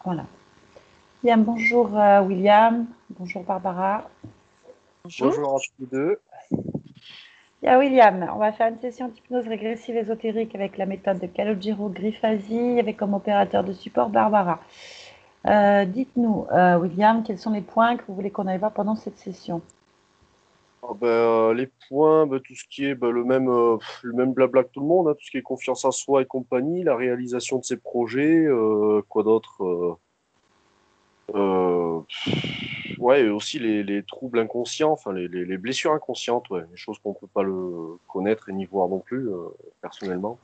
Voilà. Bien, bonjour William, bonjour Barbara. Bonjour. Bonjour à tous les deux. Bien, William, on va faire une session d'hypnose régressive ésotérique avec la méthode de Calogero Grifasi avec comme opérateur de support Barbara. Dites-nous, William, quels sont les points que vous voulez qu'on aille voir pendant cette session? Les points, tout ce qui est le même blabla que tout le monde, hein, tout ce qui est confiance en soi et compagnie, la réalisation de ses projets, quoi d'autre ouais, et aussi les troubles inconscients, enfin les blessures inconscientes, ouais, les choses qu'on peut pas le connaître et ni voir non plus, personnellement.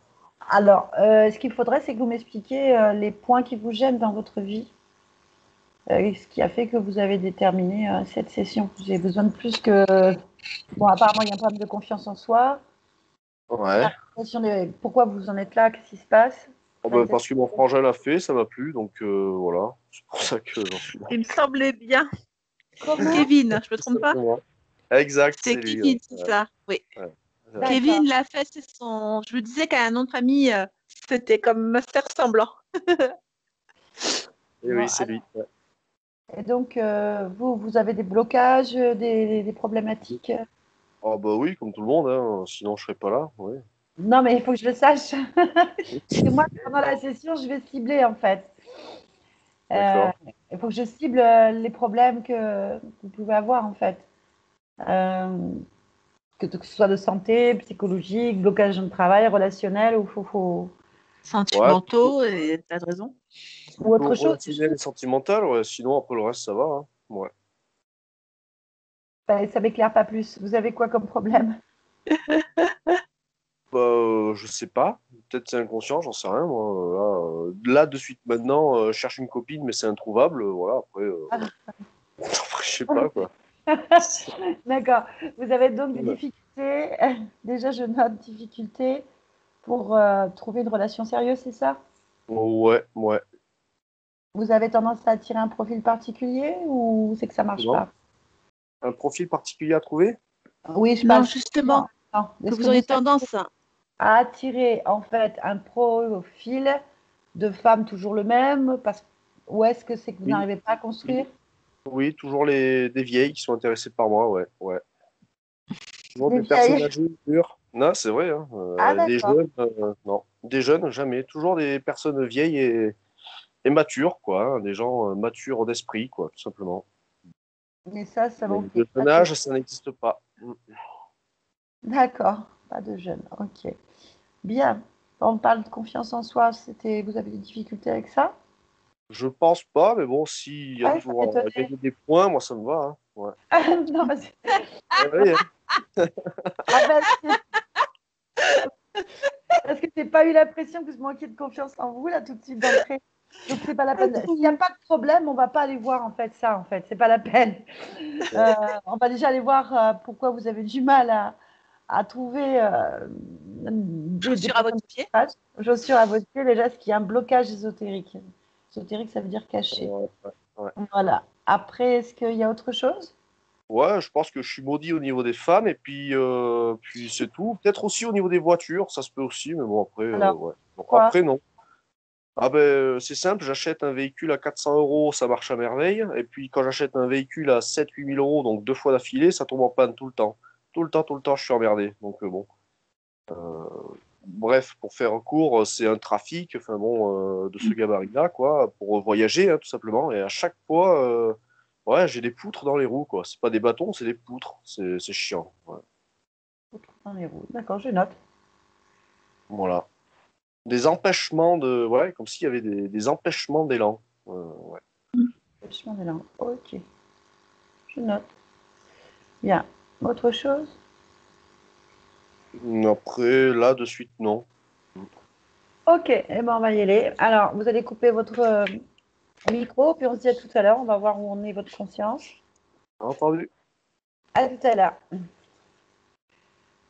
Alors, ce qu'il faudrait, c'est que vous m'expliquiez les points qui vous gênent dans votre vie. Ce qui a fait que vous avez déterminé cette session. J'ai besoin de plus que... Bon, apparemment, il y a un problème de confiance en soi. Ouais. Pourquoi vous en êtes là? Qu'est-ce qui se passe? Parce que mon frangin l'a fait, ça m'a plu, donc voilà. C'est pour ça que j'en suis là. Il me semblait bien. Comment? Kevin, je me trompe pas? Exactement. Exact, C'est c'est lui. Kevin, Ouais. c'est ça. Oui. Ouais. D'accord. Kevin l'a fait, c'est son. Je me disais qu'à un nom de famille, c'était comme assez ressemblant. Et Bon, oui, c'est lui. Ouais. et donc, vous avez des blocages, des problématiques? Ah bah oui, comme tout le monde, hein, sinon je serais pas là. Ouais. Non, mais il faut que je le sache. Parce que moi, pendant la session, je vais cibler, en fait. Euh, D'accord. il faut que je cible les problèmes que vous pouvez avoir, en fait. Euh, que ce soit de santé, psychologique, blocage de travail, relationnel, Ouais, Sentimentaux, et t'as de raison. ou plutôt autre chose. relationnel et sentimental, ouais. Sinon après le reste ça va. Hein. Ouais. Ben, ça m'éclaire pas plus. Vous avez quoi comme problème? Je sais pas. Peut-être c'est inconscient, j'en sais rien. Moi. Là, de suite maintenant, je cherche une copine, mais c'est introuvable. Voilà. Après, je sais pas quoi. D'accord. Vous avez donc des Ouais. difficultés. Déjà, je note difficultés pour trouver une relation sérieuse, c'est ça? Ouais, ouais. Vous avez tendance à attirer un profil particulier ou c'est que ça marche Comment? pas? Un profil particulier à trouver? Oui, je parle Non, sur... justement, Non. que Est-ce que vous vous auriez savez tendance à. à attirer en fait un profil de femme toujours le même ou est-ce que c'est que vous Oui. n'arrivez pas à construire? Oui, toujours des vieilles qui sont intéressées par moi, ouais, ouais. Toujours Des des personnes vieilles? âgées mûres. Non, c'est vrai, hein. Ah, Des d'accord. jeunes, non. Des jeunes, jamais. Toujours des personnes vieilles et matures, quoi. Hein. Des gens matures d'esprit, quoi, tout simplement. Mais ça va, Mais ok. de Pas jeune de- âge, ça n'existe pas. D'accord. Pas de jeunes. Ok. Bien. On parle de confiance en soi. Vous avez des difficultés avec ça? Je pense pas, mais bon, s'il y a Ouais, ça pour m'étonnait. gagner des points, moi, ça me va. Hein. Ouais. Non, Oui, hein. ah, parce que j'ai pas eu l'impression que vous manquiez de confiance en vous là tout de suite d'entrée. Donc c'est pas la peine. S'il n'y a pas de problème, on va pas aller voir en fait ça en fait. C'est pas la peine. Ouais. On va déjà aller voir pourquoi vous avez du mal à trouver des Chaussures à personnes votre de pied. votre âge. Chaussures à votre pied, déjà, ce qui est un blocage ésotérique. Ésotérique, ça veut dire caché. Ouais, ouais. Voilà. Après, est-ce qu'il y a autre chose? Ouais, je pense que je suis maudit au niveau des femmes, et puis c'est tout. Peut-être aussi au niveau des voitures, ça se peut aussi, mais bon, après, Alors, ouais. Bon, quoi? après, non. C'est simple, j'achète un véhicule à 400 euros, ça marche à merveille. Et puis quand j'achète un véhicule à 7 000 8 000 euros, donc deux fois d'affilée, ça tombe en panne tout le temps. Tout le temps, je suis emmerdé. Donc bon. Bref, pour faire un court, c'est un trafic, enfin bon, de ce gabarit-là, quoi, pour voyager, hein, tout simplement. Et à chaque fois, ouais, j'ai des poutres dans les roues, quoi. C'est pas des bâtons, c'est des poutres. C'est chiant. Ouais. Dans les roues. D'accord, je note. Voilà. Des empêchements de. Ouais, comme s'il y avait des empêchements d'élan. Ouais. Le chemin des langues. Ok, je note. Bien. Autre chose? Après, là, de suite, non. Ok, eh ben on va y aller. Alors, vous allez couper votre micro, puis on se dit à tout à l'heure. On va voir où on est votre conscience. Entendu. À tout à l'heure.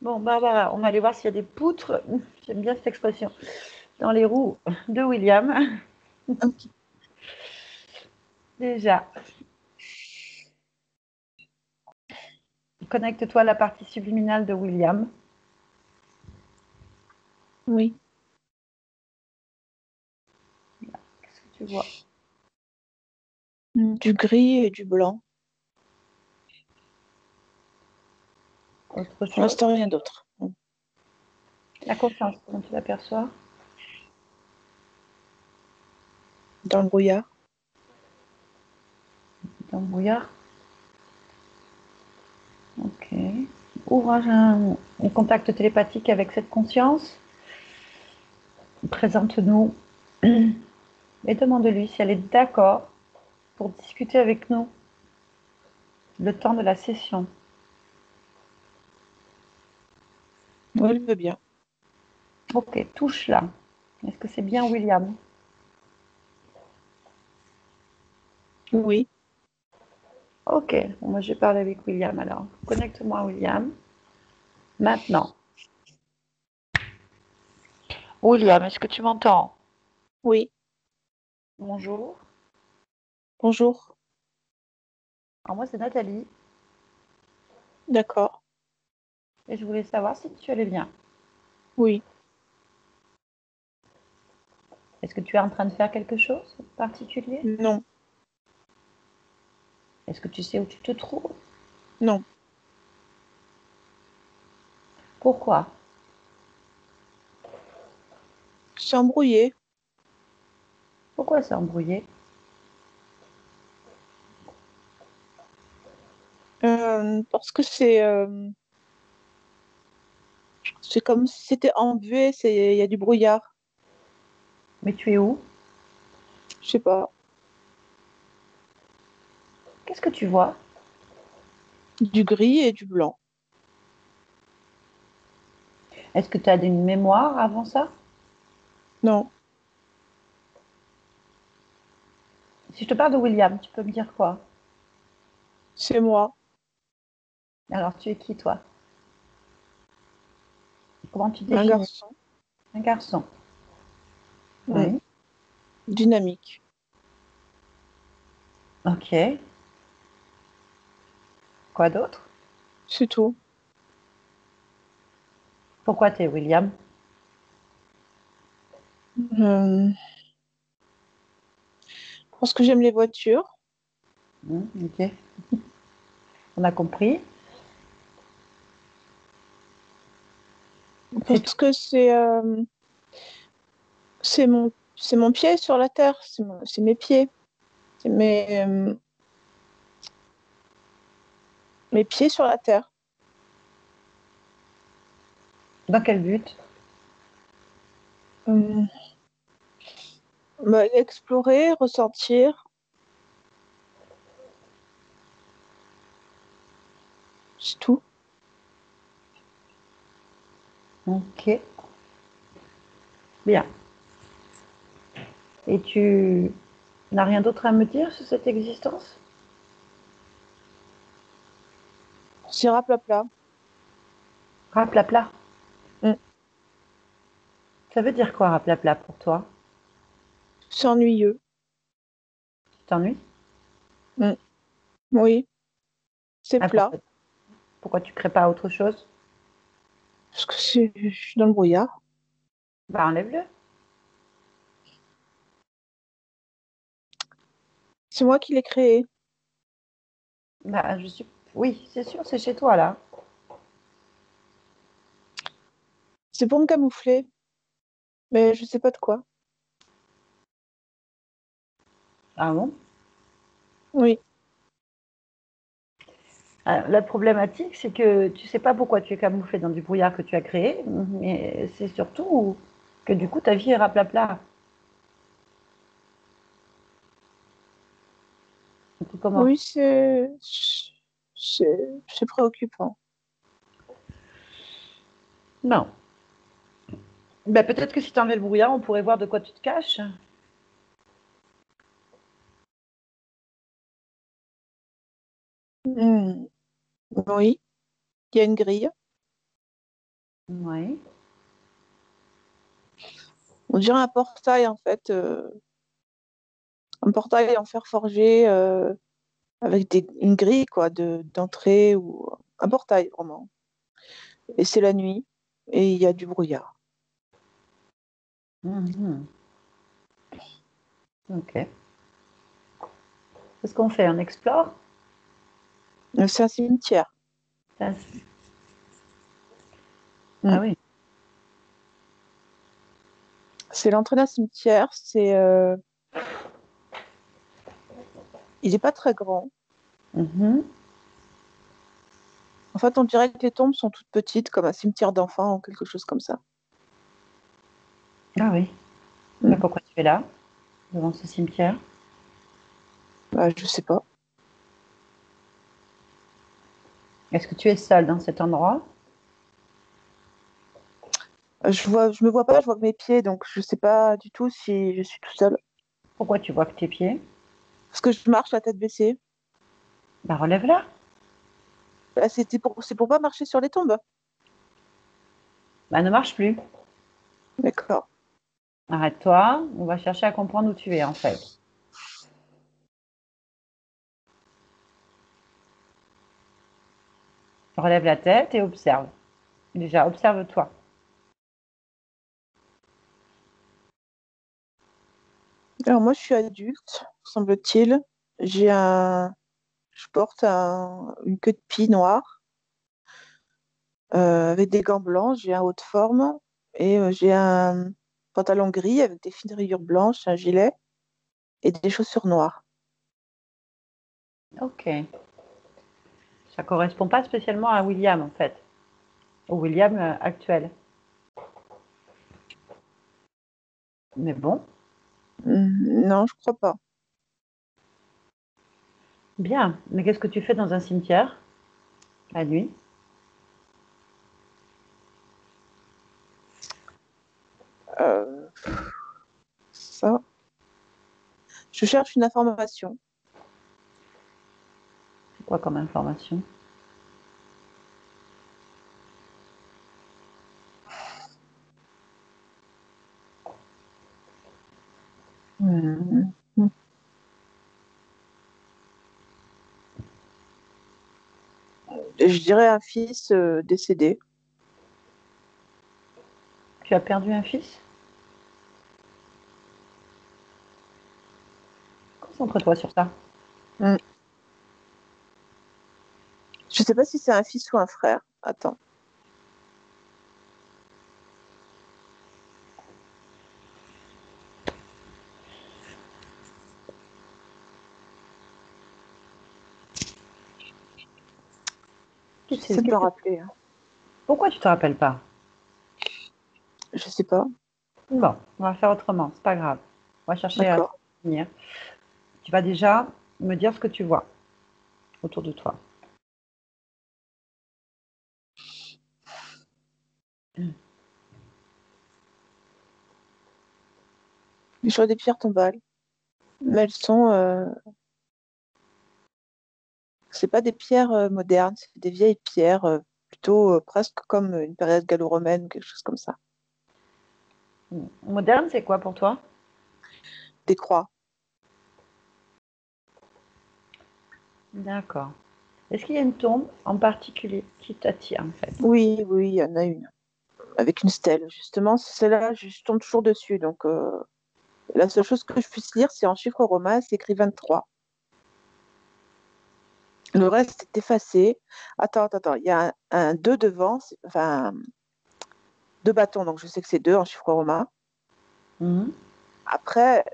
Bon, Barbara, on va aller voir s'il y a des poutres. J'aime bien cette expression. Dans les roues de William. Ok. Déjà, connecte-toi à la partie subliminale de William. Oui. Qu'est-ce que tu vois? Du gris et du blanc. Autre Pour chose? l'instant, rien d'autre. La conscience, comment tu l'aperçois? Dans le brouillard. Dans le brouillard? Ok. Ouvre un contact télépathique avec cette conscience. Présente-nous et demande-lui si elle est d'accord pour discuter avec nous le temps de la session. Oui, je veux bien. Ok, touche là. Est-ce que c'est bien William? Oui. Ok, bon, moi je vais parler avec William alors. Connecte-moi à William. Maintenant. William, est-ce que tu m'entends? Oui. Bonjour. Bonjour. Alors moi c'est Nathalie D'accord. et je voulais savoir si tu allais bien. Oui. Est-ce que tu es en train de faire quelque chose de particulier? Non. Est-ce que tu sais où tu te trouves? Non. Pourquoi? Je suis embrouillée. Pourquoi c'est embrouillé? Parce que c'est comme si c'était embué, il y a du brouillard. Mais tu es où? Je sais pas. Qu'est-ce que tu vois? Du gris et du blanc. Est-ce que tu as une mémoire avant ça? Non. Si je te parle de William, tu peux me dire quoi? C'est moi. Alors tu es qui toi? Comment tu te Un définis? garçon. Un garçon. Mm. Oui. Dynamique. Ok. Quoi d'autre? C'est tout. Pourquoi tu es William? Euh, Parce que j'aime les voitures. Ok. On a compris. C'est tout. Parce que c'est mon pied sur la terre. C'est mes pieds. C'est mes pieds sur la terre. Dans quel but? Euh, Explorer, ressentir, c'est tout. Ok. Bien. Et tu n'as rien d'autre à me dire sur cette existence? C'est raplapla. Raplapla. Mm. Ça veut dire quoi raplapla pour toi? C'est ennuyeux. Tu t'ennuies? Mm. Oui, c'est Ah, plat. pourquoi tu crées pas autre chose? Parce que je suis dans le brouillard. Bah enlève-le. C'est moi qui l'ai créé. Bah, je suis. Oui, c'est sûr, c'est chez toi là. C'est pour me camoufler, mais je sais pas de quoi. Ah bon? Oui. Ah, la problématique, c'est que tu sais pas pourquoi tu es camouflé dans du brouillard que tu as créé, mais c'est surtout que du coup ta vie est raplapla. Donc, comment? Oui, c'est préoccupant. Non. Bah, peut-être que si tu enlevais le brouillard, on pourrait voir de quoi tu te caches. Mm. Oui, il y a une grille. Oui. On dirait un portail en fait. Un portail en fer forgé avec une grille quoi d'entrée ou un portail vraiment. Et c'est la nuit et il y a du brouillard. Mhm. Ok. Qu'est-ce qu'on fait? On explore? C'est un cimetière. Ça, Mm. Ah oui. C'est l'entrée d'un cimetière. Il n'est pas très grand. Mhm. En fait, on dirait que les tombes sont toutes petites, comme un cimetière d'enfants ou quelque chose comme ça. Ah oui. Mais Mm. pourquoi tu es là, devant ce cimetière? Bah, je sais pas. Est-ce que tu es seule dans cet endroit? Je me vois pas, je vois que mes pieds, donc je sais pas du tout si je suis tout seule. Pourquoi tu vois que tes pieds? Parce que je marche la tête baissée. Bah relève-la. Bah, c'est pour pas marcher sur les tombes. Bah ne marche plus. D'accord. Arrête-toi. On va chercher à comprendre où tu es en fait. Relève la tête et observe. Déjà, observe-toi. Alors moi, je suis adulte, semble-t-il. J'ai un, je porte une queue de pie noire avec des gants blancs. J'ai un haut de forme et j'ai un pantalon gris avec des fines rayures blanches, un gilet et des chaussures noires. Ok. Ça correspond pas spécialement à William en fait. Au William actuel. Mais bon, Non, je crois pas. bien. Mais qu'est-ce que tu fais dans un cimetière la nuit? Euh, ça, je cherche une information. C'est quoi comme information? Hmm. Je dirais un fils décédé. Tu as perdu un fils? Concentre-toi sur ça. Hmm. Je sais pas si c'est un fils ou un frère. Attends. J'essaie de me rappeler, hein. Pourquoi tu te rappelles pas? Je sais pas. Bon, on va faire autrement, c'est pas grave. On va chercher à te D'accord. souvenir. Tu vas déjà me dire ce que tu vois autour de toi. Je vois des pierres tombales. Mais elles sont. C'est pas des pierres modernes, c'est des vieilles pierres, plutôt presque comme une période gallo-romaine, quelque chose comme ça. Moderne, c'est quoi pour toi? Des croix. D'accord. Est-ce qu'il y a une tombe en particulier qui t'attire en fait? Oui, oui, il y en a une. Avec une stèle. Justement, c'est celle-là, je tombe toujours dessus. Donc, la seule chose que je puisse lire, c'est en chiffres romains, c'est écrit 23. Le reste est effacé. Attends. Il y a un 2 devant, enfin, deux bâtons, donc je sais que c'est 2 en chiffres romains. Mhm. Après,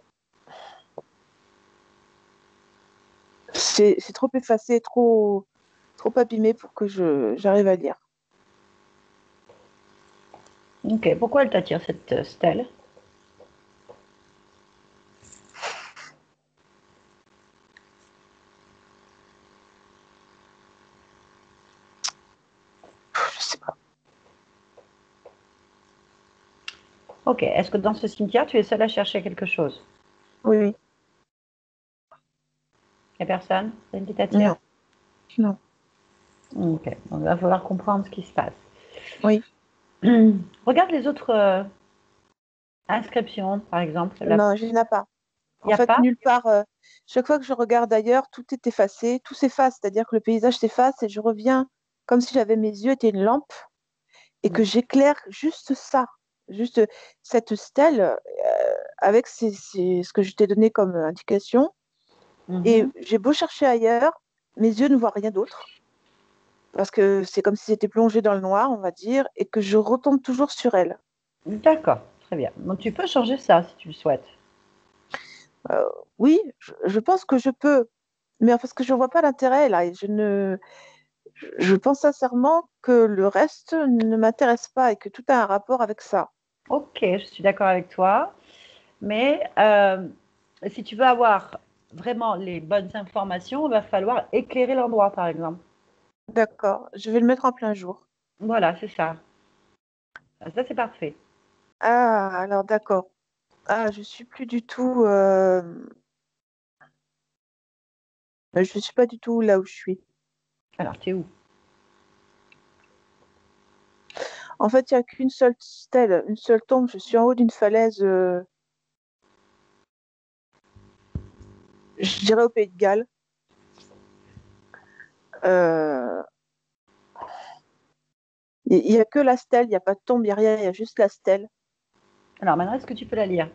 c'est trop effacé, trop abîmé pour que j'arrive à lire. Ok, pourquoi elle t'attire cette stèle? Je sais pas. Ok, est-ce que dans ce cimetière, tu es seule à chercher quelque chose? Oui, oui. Il n'y a personne? Rien qui t'attire? Non, non. Ok, donc il va falloir comprendre ce qui se passe. Oui. Regarde les autres inscriptions, par exemple. Il Non, je n'ai pas. En n'y a fait, pas? nulle part. Chaque fois que je regarde ailleurs, tout est effacé, tout s'efface, c'est-à-dire que le paysage s'efface et je reviens comme si j'avais mes yeux étaient une lampe et que j'éclaire juste ça, juste cette stèle avec ce que je t'ai donné comme indication. Et Mhm. j'ai beau chercher ailleurs, mes yeux ne voient rien d'autre. Parce que c'est comme si c'était plongé dans le noir, on va dire, et que je retombe toujours sur elle. D'accord, très bien. Donc tu peux changer ça si tu le souhaites. Euh, oui, je pense que je peux, mais parce que je ne vois pas l'intérêt là, et je pense sincèrement que le reste ne m'intéresse pas et que tout a un rapport avec ça. Ok, je suis d'accord avec toi. Mais si tu veux avoir vraiment les bonnes informations, il va falloir éclairer l'endroit, par exemple. D'accord, je vais le mettre en plein jour. Voilà, c'est ça. Ah, ça, c'est parfait. Ah, alors d'accord. Ah, je suis plus du tout. Je suis pas du tout là où je suis. Alors, tu es où? En fait, il n'y a qu'une seule stèle, une seule tombe. Je suis en haut d'une falaise, je dirais au Pays de Galles. Euh, Il n'y a que la stèle, il n'y a pas de tombe, il n'y a rien, il y a juste la stèle. Alors, maintenant, est-ce que tu peux la lire?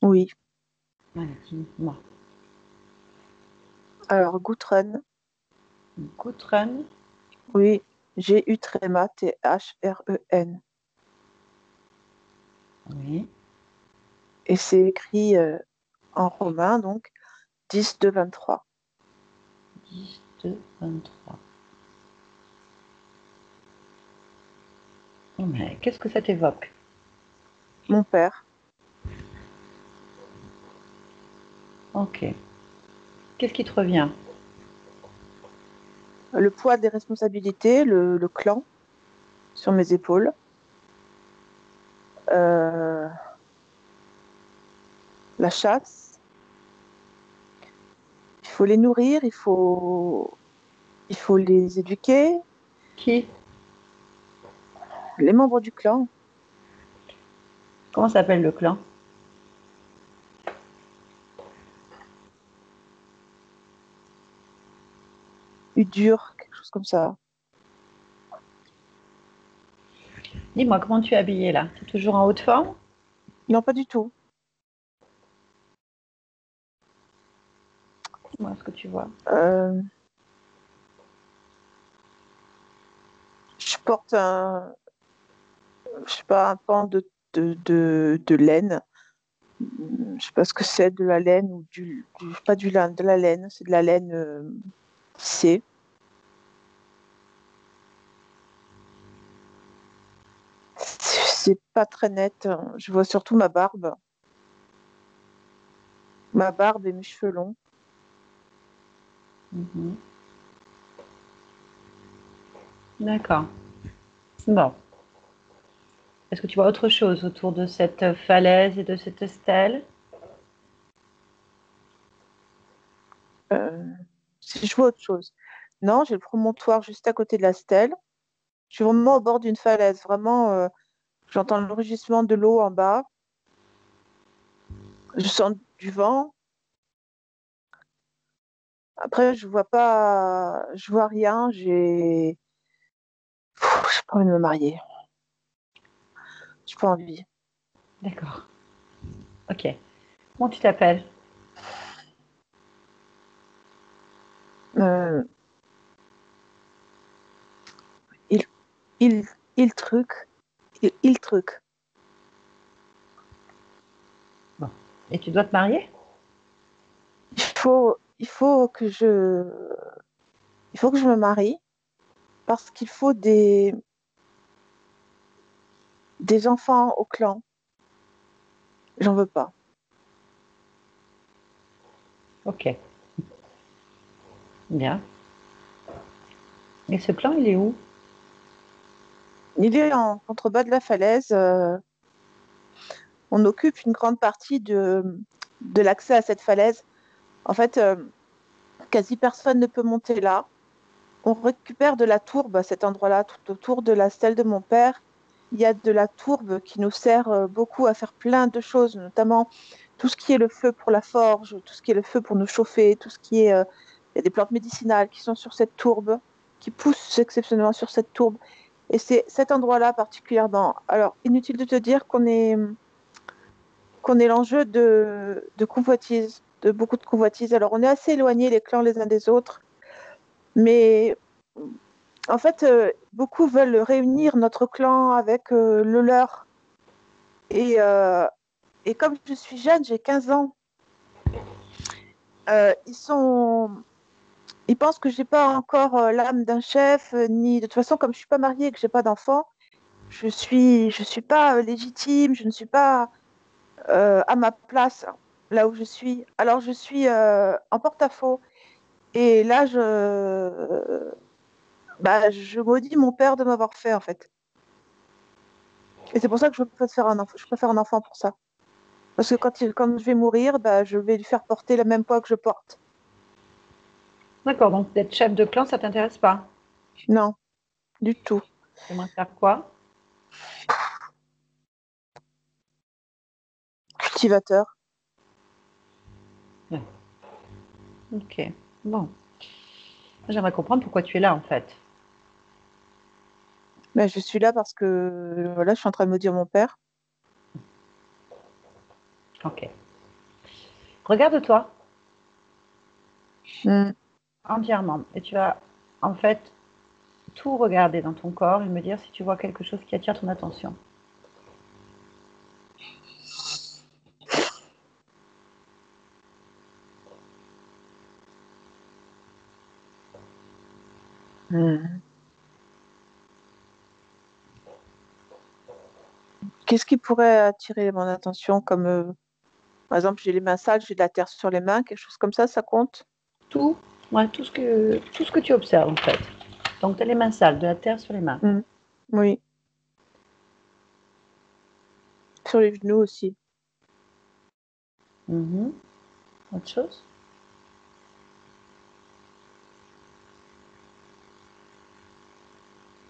Oui. Allez, dis-moi. Alors, Guthren, Guthren. oui. G-U-T-R-E-M-A, T-H-R-E-N. Oui. Et c'est écrit en romain, donc 10-2-23. 10, 2, 23. Oh, mais qu'est-ce que ça t'évoque? Mon père, Ok. Qu'est-ce qui te revient? le poids des responsabilités, le clan sur mes épaules. Euh, la chasse, il faut les nourrir, il faut les éduquer. Qui? Les membres du clan, Comment s'appelle le clan? Udur, quelque chose comme ça. Dis-moi, comment tu es habillée là? Tu es toujours en haute forme? Non, pas du tout. Dis-moi ce que tu vois. Euh, je porte un, je sais pas, un pan de laine. Je sais pas ce que c'est, de la laine ou pas du lin, de la laine. C'est de la laine tissée. C'est pas très net. Je vois surtout ma barbe et mes cheveux longs. Mhm. D'accord. Bon. Est-ce que tu vois autre chose autour de cette falaise et de cette stèle? Euh, si je vois autre chose. Non, j'ai le promontoire juste à côté de la stèle. Je suis vraiment au bord d'une falaise. Vraiment, j'entends le rugissement de l'eau en bas. Je sens du vent. Après, je vois pas, je vois rien. J'ai pas envie de me marier. J'ai pas envie. D'accord. Ok. Comment tu t'appelles? Euh, il, il, il truc. Bon. Et tu dois te marier? Il faut que je me marie parce qu'il faut des enfants au clan. J'en veux pas. Ok. Bien. Et ce clan, il est où? Il est en contrebas de la falaise. On occupe une grande partie de l'accès à cette falaise. En fait, quasi personne ne peut monter là. On récupère de la tourbe à cet endroit-là, tout autour de la stèle de mon père. Il y a de la tourbe qui nous sert beaucoup à faire plein de choses, notamment tout ce qui est le feu pour la forge, tout ce qui est le feu pour nous chauffer, tout ce qui est... il y a des plantes médicinales qui sont sur cette tourbe, qui poussent exceptionnellement sur cette tourbe. Et c'est cet endroit-là particulièrement. Alors, inutile de te dire qu'on est l'enjeu de convoitise, de beaucoup de convoitises. Alors, on est assez éloignés, les clans, les uns des autres, mais en fait, beaucoup veulent réunir notre clan avec le leur. Et, euh, et comme je suis jeune, j'ai 15 ans, euh, ils sont... Ils pensent que j'ai pas encore l'âme d'un chef, ni de toute façon, comme je suis pas mariée et que j'ai pas d'enfant, je suis pas légitime, je ne suis pas à ma place là où je suis. Alors je suis en porte-à-faux. Et là, je maudis mon père de m'avoir fait en fait. Et c'est pour ça que je préfère un enfant. Je préfère un enfant pour ça. Parce que quand je vais mourir, je vais lui faire porter le même poids que je porte. D'accord, donc d'être chef de clan, ça t'intéresse pas? Non, du tout. Tu aimerais faire quoi? Cultivateur. Ouais. Ok, bon. J'aimerais comprendre pourquoi tu es là, en fait. Mais je suis là parce que voilà, je suis en train de maudire mon père. Ok. Regarde-toi Hmm. entièrement et tu vas, en fait, tout regarder dans ton corps et me dire si tu vois quelque chose qui attire ton attention. Hmm. Qu'est-ce qui pourrait attirer mon attention comme par exemple, j'ai les mains sales, j'ai de la terre sur les mains, quelque chose comme ça compte? Tout, ouais, tout ce que tu observes, en fait. Donc, tu as les mains sales, de la terre sur les mains. Hmm. Oui, sur les genoux aussi. Mhm. Autre chose?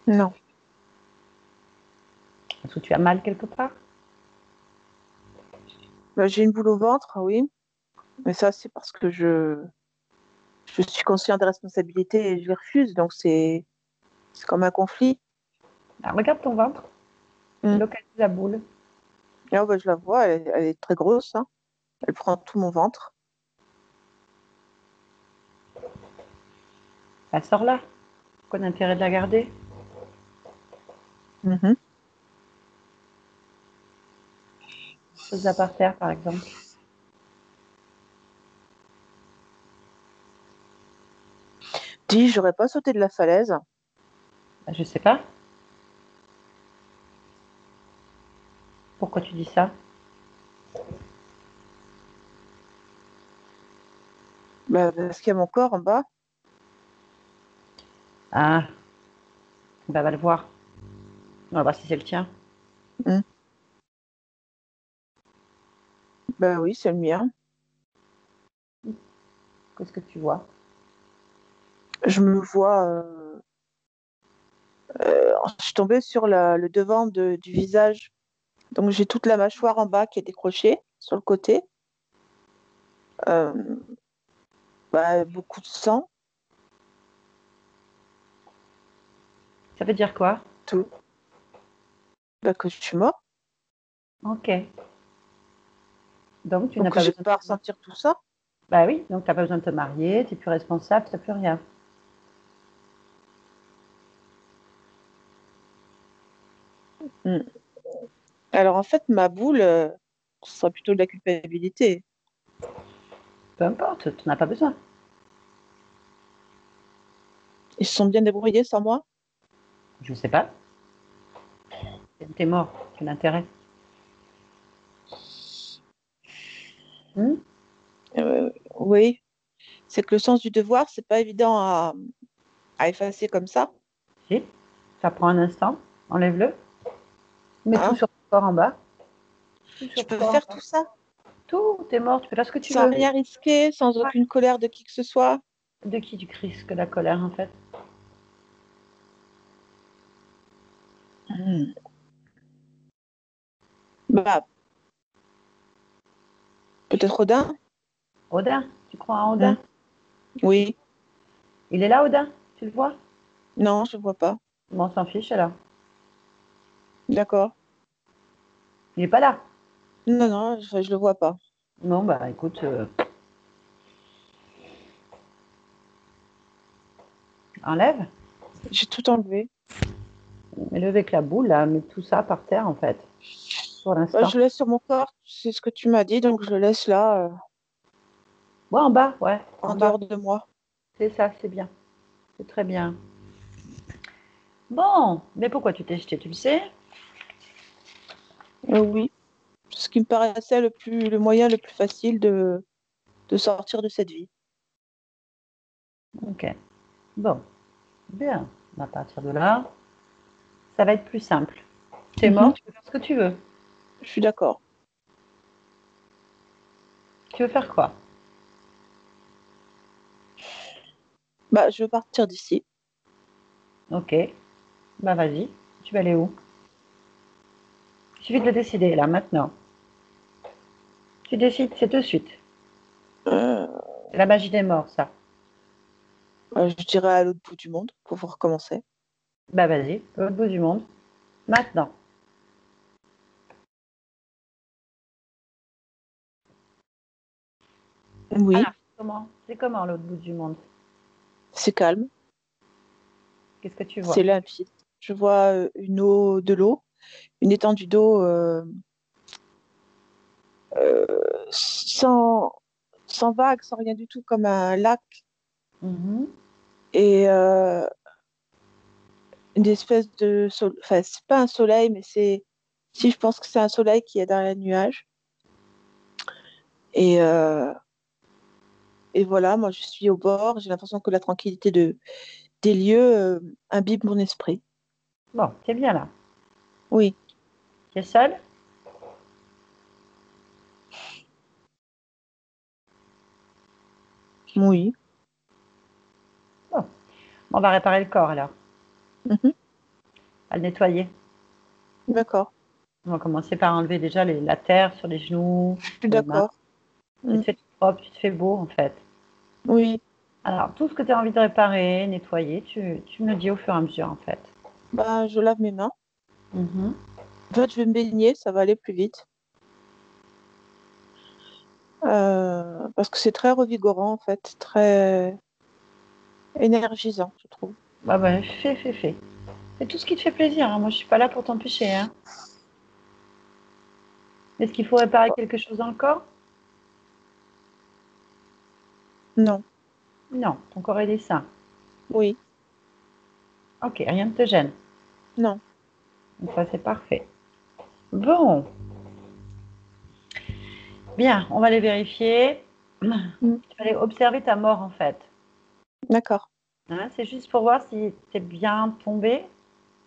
Non. Est-ce que tu as mal quelque part? J'ai une boule au ventre, oui, mais ça, c'est parce que je suis conscient des responsabilités et je les refuse, donc c'est comme un conflit. Ah, regarde ton ventre et Hmm. localise la boule. Là, je la vois, elle est très grosse, hein. Elle prend tout mon ventre. Elle sort là. Quoi d'intérêt de la garder? Mhm. Pose-la par terre, par exemple. Dis, j'aurais pas sauté de la falaise. Ben, je sais pas. Pourquoi tu dis ça? Parce qu'il y a mon corps en bas. Ah, ben, va le voir. On va voir si c'est le tien. Hmm. Oui, c'est le mien. Qu'est-ce que tu vois? Je me vois. Je suis tombée sur le devant du visage. Donc j'ai toute la mâchoire en bas qui est décrochée sur le côté. Euh, Beaucoup de sang, Ça veut dire quoi? tout. Que je suis morte. Ok. Donc, tu n'as Donc pas j'ai besoin de pas à te marier. ressentir tout ça. Bah oui, donc tu n'as pas besoin de te marier, tu n'es plus responsable, tu n'as plus rien. Hmm. Alors en fait, ma boule, ce serait plutôt de la culpabilité. Peu importe, tu n'as pas besoin. Ils se sont bien débrouillés sans moi. Je sais pas. T'es mort, quel intérêt? Hmm. Oui, c'est que le sens du devoir, c'est pas évident à effacer comme ça. Si, ça prend un instant, enlève-le, mets tout Hein. sur ton corps en bas, tout Je sur ton peux corps en faire bas. tout ça Tout, t'es mort, tu peux faire ce que tu sans veux. rien risquer, sans Ouais. aucune colère de qui que ce soit. De qui tu risques la colère en fait? Hmm. Bah, peut-être Odin. Odin, tu crois en Hmm. Odin? Oui, Il est là, Odin? Tu le vois? non, je vois pas. Bon, on s'en fiche alors. D'accord. Il n'est pas là. Non, non, je le vois pas. Non, bah écoute, enlève. J'ai tout enlevé. Mets-le avec la boule, là, mets tout ça par terre en fait, pour Bah, l'instant. je le laisse sur mon corps, c'est ce que tu m'as dit, donc je le laisse là, Ouais, en bas, ouais, en en bas. dehors de moi. C'est ça, c'est bien. C'est très bien. Bon, mais pourquoi tu t'es jeté, tu le sais? Oui, ce qui me paraissait le moyen le plus facile de sortir de cette vie. Ok. Bon, bien. À partir de là, ça va être plus simple. T'es Mhm, mort, tu peux faire ce que tu veux. je suis d'accord. Tu veux faire quoi? Bah, je veux partir d'ici. Ok, bah vas-y. Tu vas aller où? Il suffit de le décider, là, maintenant. Tu décides, c'est tout de suite. Euh, C'est la magie des morts, ça. je dirais à l'autre bout du monde pour voir comment c'est. Bah vas-y, l'autre bout du monde. Maintenant. Oui, Alors, c'est comment l'autre bout du monde? c'est calme, Qu'est-ce que tu c'est vois? limpide. Je vois de l'eau, une étendue d'eau euh, sans, sans vagues, sans rien du tout, comme un lac. Mhm. Et une espèce de soleil, enfin, c'est pas un soleil, mais si je pense que c'est un soleil qui est derrière les nuages. Et, euh, et voilà, moi je suis au bord, j'ai l'impression que la tranquillité des lieux imbibe mon esprit. Bon, t'es bien là. Oui, Tu es seul? oui, Bon, on va réparer le corps alors. mhm, À le nettoyer. d'accord, On va commencer par enlever déjà la terre sur les genoux, je suis sur les mains. d'accord. Tu Mm, te fais tout propre, tu te fais beau en fait. oui, Alors, tout ce que tu as envie de réparer, nettoyer, tu me le dis au fur et à mesure en fait. bah, je lave mes mains. Mhm. En fait, je vais me baigner, ça va aller plus vite. Parce que c'est très revigorant, en fait, très énergisant, je trouve. Bah, bah, fais. C'est tout ce qui te fait plaisir, hein. Moi, je suis pas là pour t'empêcher, hein. Est-ce qu'il faut réparer quelque chose dans le corps? Non, Non, ton corps il est sain. oui, Ok, rien ne te gêne. non. Donc ça, c'est parfait. Bon, bien, on va les vérifier. Tu Mm, vas aller observer ta mort en fait. d'accord. Hein, c'est juste pour voir si tu es bien tombé,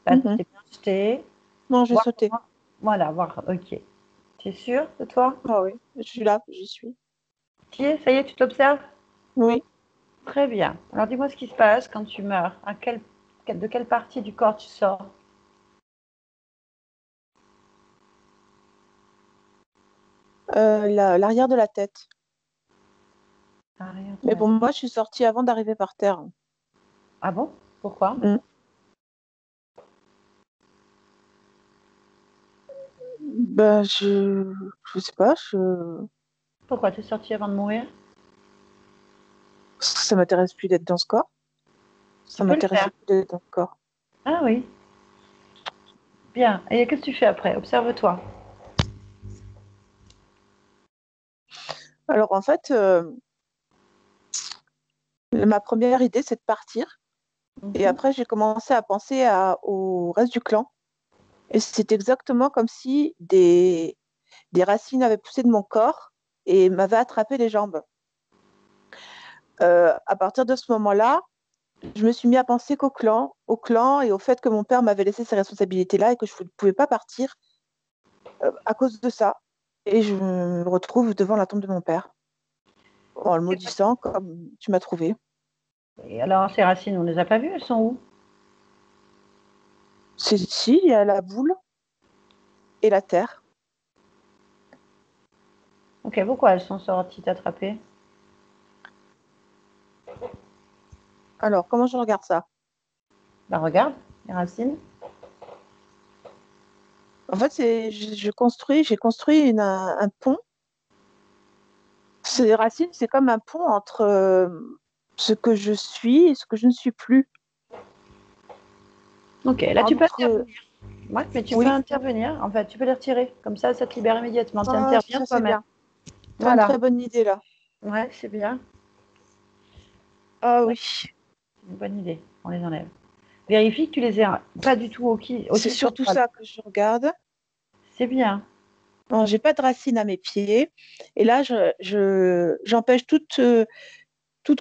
bah, tu Mhm. t'es bien jeté. Non, j'ai Voir sauté. comment- Voilà, voir, ok. Tu es sûr de toi? Ah oui, je suis là, j'y suis. Ça y est, tu t'observes? Oui. Très bien. Alors dis-moi ce qui se passe quand tu meurs. De quelle partie du corps tu sors? L'arrière de la tête. Arrière de Mais la pour tête. moi, je suis sortie avant d'arriver par terre. Ah bon? Pourquoi? Mm. Ben, je sais pas, Pourquoi tu es sorti avant de mourir? ça m'intéresse plus d'être dans ce corps. Tu Ça peux le m'intéressait faire. plus d'être dans ce corps. Ah oui, bien. Et qu'est-ce que tu fais après? Observe-toi. Alors en fait, ma première idée, c'est de partir. Et Mhm. après, j'ai commencé à penser au reste du clan. Et c'est exactement comme si des racines avaient poussé de mon corps et m'avaient attrapé les jambes. À partir de ce moment-là, je me suis mis à penser au clan et au fait que mon père m'avait laissé ces responsabilités-là et que je ne pouvais pas partir à cause de ça. Et je me retrouve devant la tombe de mon père, en le maudissant comme tu m'as trouvé. Et alors, ces racines, on ne les a pas vues, elles sont où? C'est ici, il y a la boule et la terre. Ok, pourquoi elles sont sorties t'attraper? Alors, comment je regarde ça? Bah regarde, les racines. En fait, j'ai construit un pont. Ces racines, c'est comme un pont entre ce que je suis et ce que je ne suis plus. Ok, là tu peux Entre, intervenir. Ouais, mais tu peux oui, intervenir. En fait, tu peux les retirer. Comme ça te libère immédiatement. Tu interviens ça c'est toi-même. bien. Tu as une Voilà. très bonne idée là. Ouais, c'est bien. Ah Ouais, oui, c'est une bonne idée. On les enlève. Vérifie que tu les aies pas du tout c'est aussi sur surtout toi. ça que je regarde. C'est bien. Non, j'ai pas de racines à mes pieds. Et là, j'empêche toute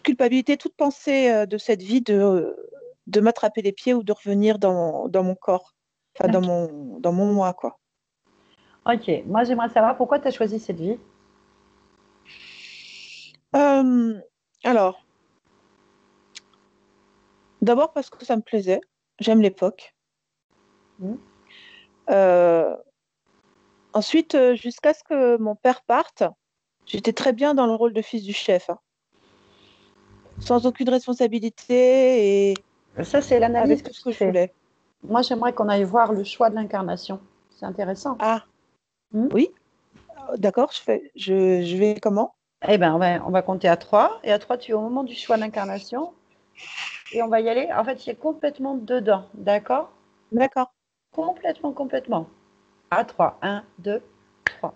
culpabilité, toute pensée de cette vie de m'attraper les pieds ou de revenir dans mon corps, enfin Ok. dans mon moi, quoi. Ok. Moi, j'aimerais savoir pourquoi tu as choisi cette vie. Euh, alors, d'abord parce que ça me plaisait, j'aime l'époque. Hmm. Euh, ensuite, jusqu'à ce que mon père parte, j'étais très bien dans le rôle de fils du chef, hein, sans aucune responsabilité et Ça, c'est l'analyse avec que tout ce tu que je fais. voulais. Moi, j'aimerais qu'on aille voir le choix de l'incarnation. C'est intéressant. Ah, Hmm. oui, d'accord, je vais comment? Eh bien, on va compter à 3. Et à 3, tu es au moment du choix d'incarnation. Et on va y aller. En fait, il est complètement dedans. D'accord? D'accord, Complètement, complètement. À 3. 1, 2, 3.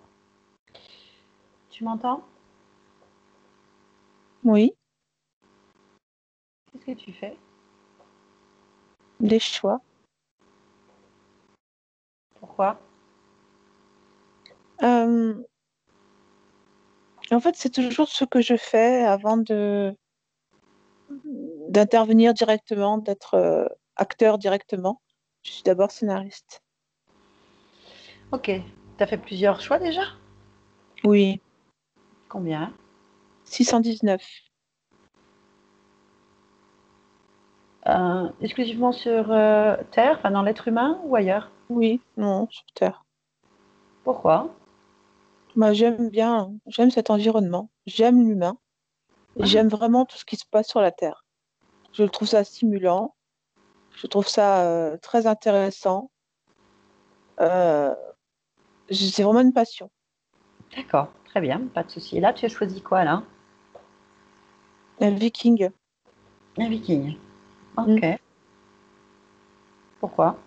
Tu m'entends? oui, Qu'est-ce que tu fais? des choix. Pourquoi? Euh, en fait, c'est toujours ce que je fais avant d'intervenir directement, d'être acteur directement. Je suis d'abord scénariste. Ok. Tu as fait plusieurs choix déjà? Oui, Combien? 619. Exclusivement sur Terre, enfin dans l'être humain ou ailleurs? Oui, non, sur Terre. Pourquoi? Moi, j'aime cet environnement, j'aime l'humain, et Ah, j'aime vraiment tout ce qui se passe sur la Terre. Je trouve ça stimulant, je trouve ça très intéressant. Euh, c'est vraiment une passion. d'accord. Très bien. Pas de souci. Et là, tu as choisi quoi là? Un viking. Un viking. Mm. Ok. Pourquoi?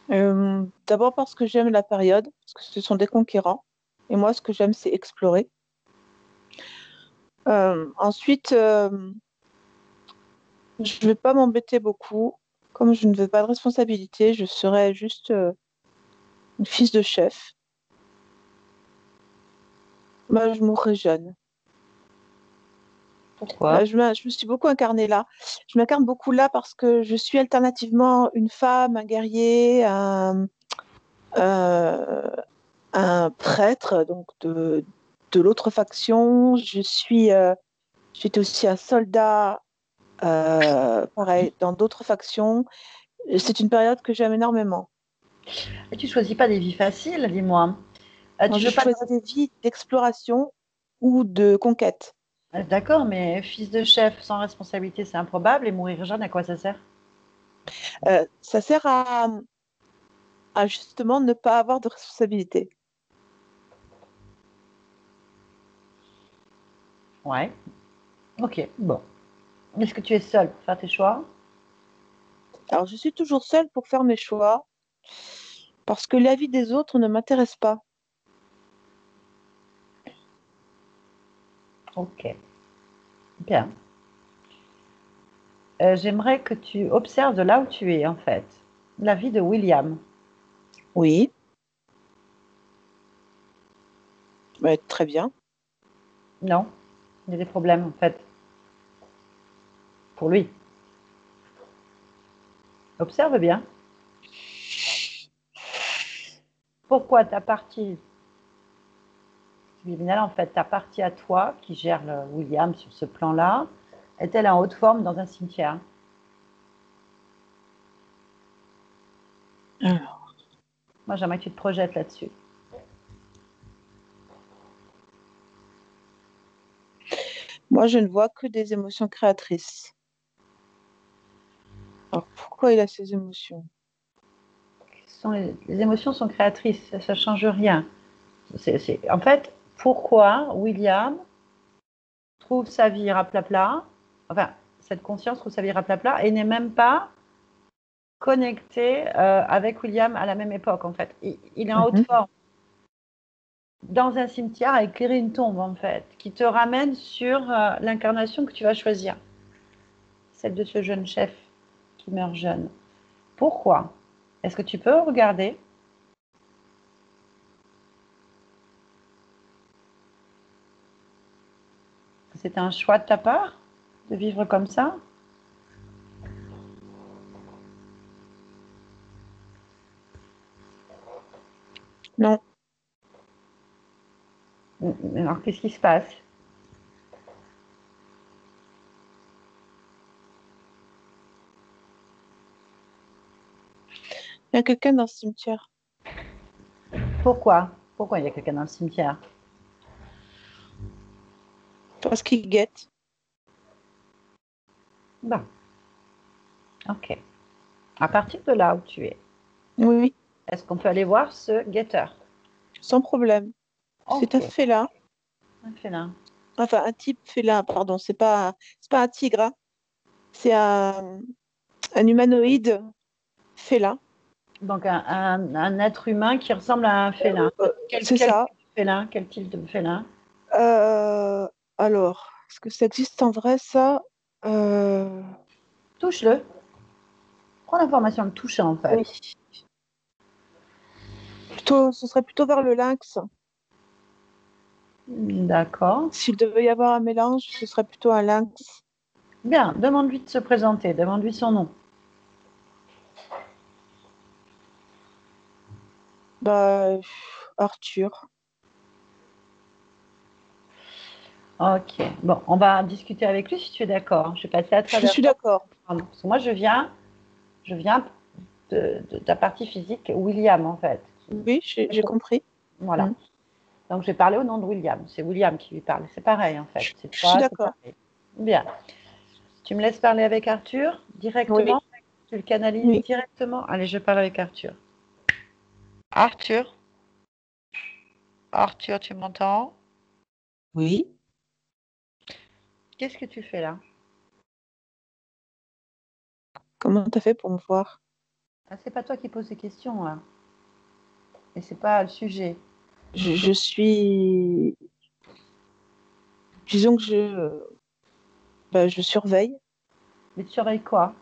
D'abord parce que j'aime la période, parce que ce sont des conquérants, et moi, ce que j'aime, c'est explorer. Ensuite, je ne vais pas m'embêter beaucoup. Comme je ne veux pas de responsabilité, je serai juste une fils de chef. Moi, je mourrai jeune. Pourquoi? Je me suis beaucoup incarnée là. Je m'incarne beaucoup là parce que je suis alternativement une femme, un guerrier, euh, un prêtre, donc de l'autre faction. J'étais aussi un soldat, pareil, dans d'autres factions. Et c'est une période que j'aime énormément. Et tu choisis pas des vies faciles, dis-moi. Moi, Tu je veux pas choisis des vies d'exploration ou de conquête. D'accord, mais fils de chef sans responsabilité, c'est improbable. Et mourir jeune, à quoi ça sert? Ça sert à justement ne pas avoir de responsabilité. Ouais. Ok. Bon. Est-ce que tu es seule pour faire tes choix? Alors, je suis toujours seule pour faire mes choix parce que l'avis des autres ne m'intéresse pas. Ok. Bien. J'aimerais que tu observes de là où tu es, en fait, la vie de William. Oui, ouais, très bien. Non? Il y a des problèmes, en fait, pour lui. Observe bien. Pourquoi ta partie subliminale, en fait, ta partie à toi, qui gère le William sur ce plan-là, est-elle en haute forme dans un cimetière? Alors, Moi, j'aimerais que tu te projettes là-dessus. moi, je ne vois que des émotions créatrices. Alors, pourquoi il a ces émotions? les émotions sont créatrices, ça ne change rien. En fait, pourquoi William trouve sa vie raplapla, enfin, cette conscience trouve sa vie raplapla et n'est même pas connecté avec William à la même époque, en fait. Il est en haute forme, dans un cimetière, à éclairer une tombe, en fait, qui te ramène sur l'incarnation que tu vas choisir, celle de ce jeune chef qui meurt jeune. Pourquoi? Est-ce que tu peux regarder? C'était un choix de ta part de vivre comme ça? Non. Alors, qu'est-ce qui se passe? Il y a quelqu'un dans le cimetière. Pourquoi? Pourquoi il y a quelqu'un dans le cimetière? Parce qu'il guette. Bon, ok. À partir de là où tu es, Oui, est-ce qu'on peut aller voir ce guetteur? sans problème. C'est un Ok, félin. un félin. Enfin, un type félin, pardon. C'est pas un tigre, hein. C'est un humanoïde félin. Donc un être humain qui ressemble à un félin. Quel, C'est quel ça. type de félin? Quel type de félin? Euh, alors, est-ce que ça existe en vrai, ça? Euh, Touche-le. Prends l'information en le touchant, en fait. Oui. Ce serait plutôt vers le lynx. D'accord. S'il devait y avoir un mélange, ce serait plutôt un lynx. Bien, demande-lui de se présenter, demande-lui son nom. Bah, Arthur. Ok, bon, on va discuter avec lui si tu es d'accord. Je vais passer à Je travers suis toi. d'accord. Parce que moi, je viens de ta partie physique, William, en fait. Oui, j'ai compris. Voilà. Mm. Donc, je vais parler au nom de William. C'est William qui lui parle. C'est pareil, en fait. C'est Je suis toi, c'est d'accord. pareil. Bien. Tu me laisses parler avec Arthur Oui, directement? Tu le canalises oui. directement? Allez, je parle avec Arthur. Arthur, Arthur, tu m'entends? Oui. Qu'est-ce que tu fais là? Comment t'as fait pour me voir? Ah, c'est pas toi qui poses des questions, là. Et c'est pas le sujet. Je suis. Disons que je surveille. Mais tu surveilles quoi?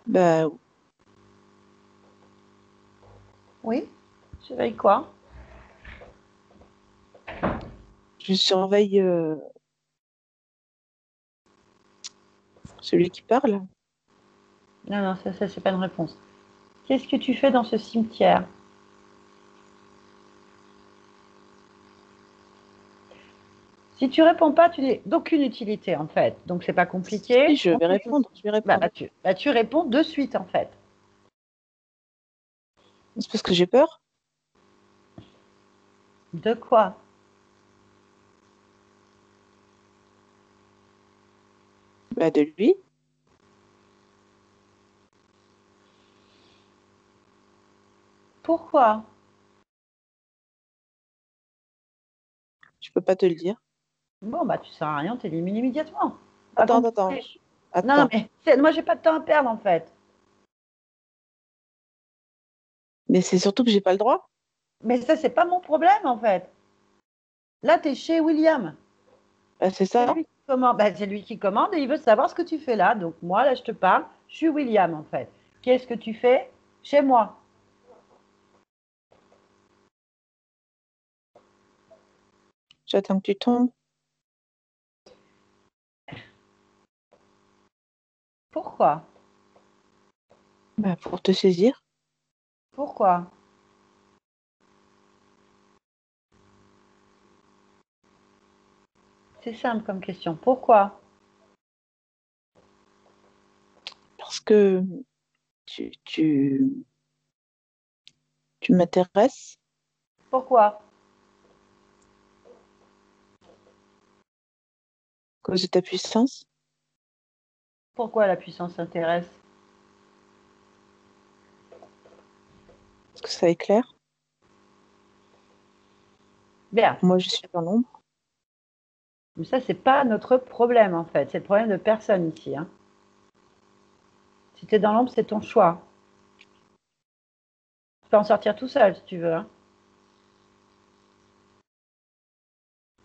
Bah, Oui? Tu surveilles quoi? je surveille celui qui parle. Non, non, ça c'est pas une réponse. Qu'est-ce que tu fais dans ce cimetière? Si tu réponds pas, tu n'es d'aucune utilité en fait. Donc c'est pas Si, compliqué. je vais répondre. Je vais Bah, répondre. tu réponds de suite en fait. C'est parce que j'ai peur. De quoi? Bah, de lui. Pourquoi? Je peux pas te le dire. Bon, bah tu sers à rien, t'élimines immédiatement. Pas Attends, attends. compliqué. Non, non, Attends. mais moi j'ai pas de temps à perdre en fait. Mais c'est surtout que j'ai pas le droit. Mais ça, c'est pas mon problème en fait. Là, tu es chez William. Bah, c'est C'est ça. lui qui commande. Bah, c'est lui qui commande et il veut savoir ce que tu fais là. Donc moi, là, je te parle. Je suis William en fait. Qu'est-ce que tu fais chez moi? J'attends que tu tombes. Pourquoi? Bah, pour te saisir. Pourquoi? C'est simple comme question. Pourquoi? Parce que tu, tu, tu m'intéresses. Pourquoi? À cause de ta puissance. Pourquoi la puissance s'intéresse? Est-ce que ça éclaire? Bien. Moi, je suis dans l'ombre. Mais ça, c'est pas notre problème, en fait. C'est le problème de personne ici, hein. Si tu es dans l'ombre, c'est ton choix. Tu peux en sortir tout seul, si tu veux, hein.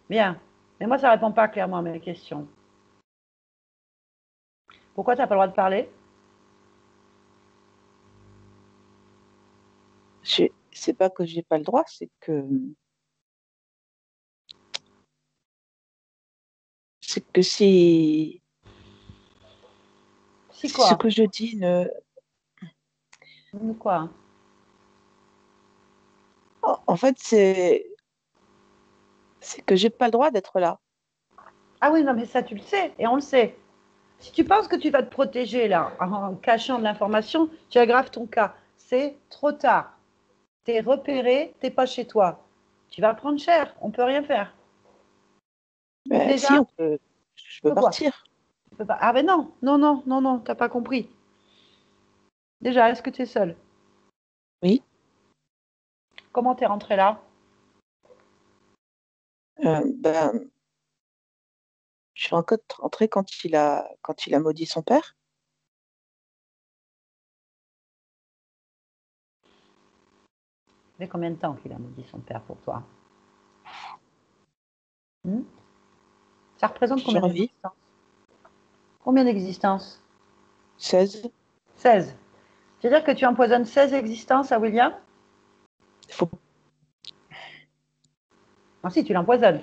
Bien. Mais moi, ça répond pas clairement à mes questions. Pourquoi tu n'as pas le droit de parler? C'est pas que j'ai pas le droit, c'est que Si si ce quoi? que je dis ne. Quoi? En fait, c'est que j'ai pas le droit d'être là. Ah oui, non, mais ça, tu le sais, et on le sait. Si tu penses que tu vas te protéger, là, en cachant de l'information, tu aggraves ton cas. C'est trop tard. T'es repéré, t'es pas chez toi. Tu vas prendre cher, on peut rien faire. Ben, si, Déjà, je tu peux peux quoi? partir. Tu peux pas. Ah ben non, non, non, non, non, t'as pas compris. Déjà, est-ce que tu es seul? Oui. Comment t'es rentré là? Ben, je suis rentrée quand il a maudit son père. Ça fait combien de temps qu'il a maudit son père pour toi? Hmm. Ça représente combien Plusieurs vies. d'existences? Combien d'existences? 16. 16. C'est-à-dire que tu empoisonnes 16 existences à William? Faut... Ah si, tu l'empoisonnes.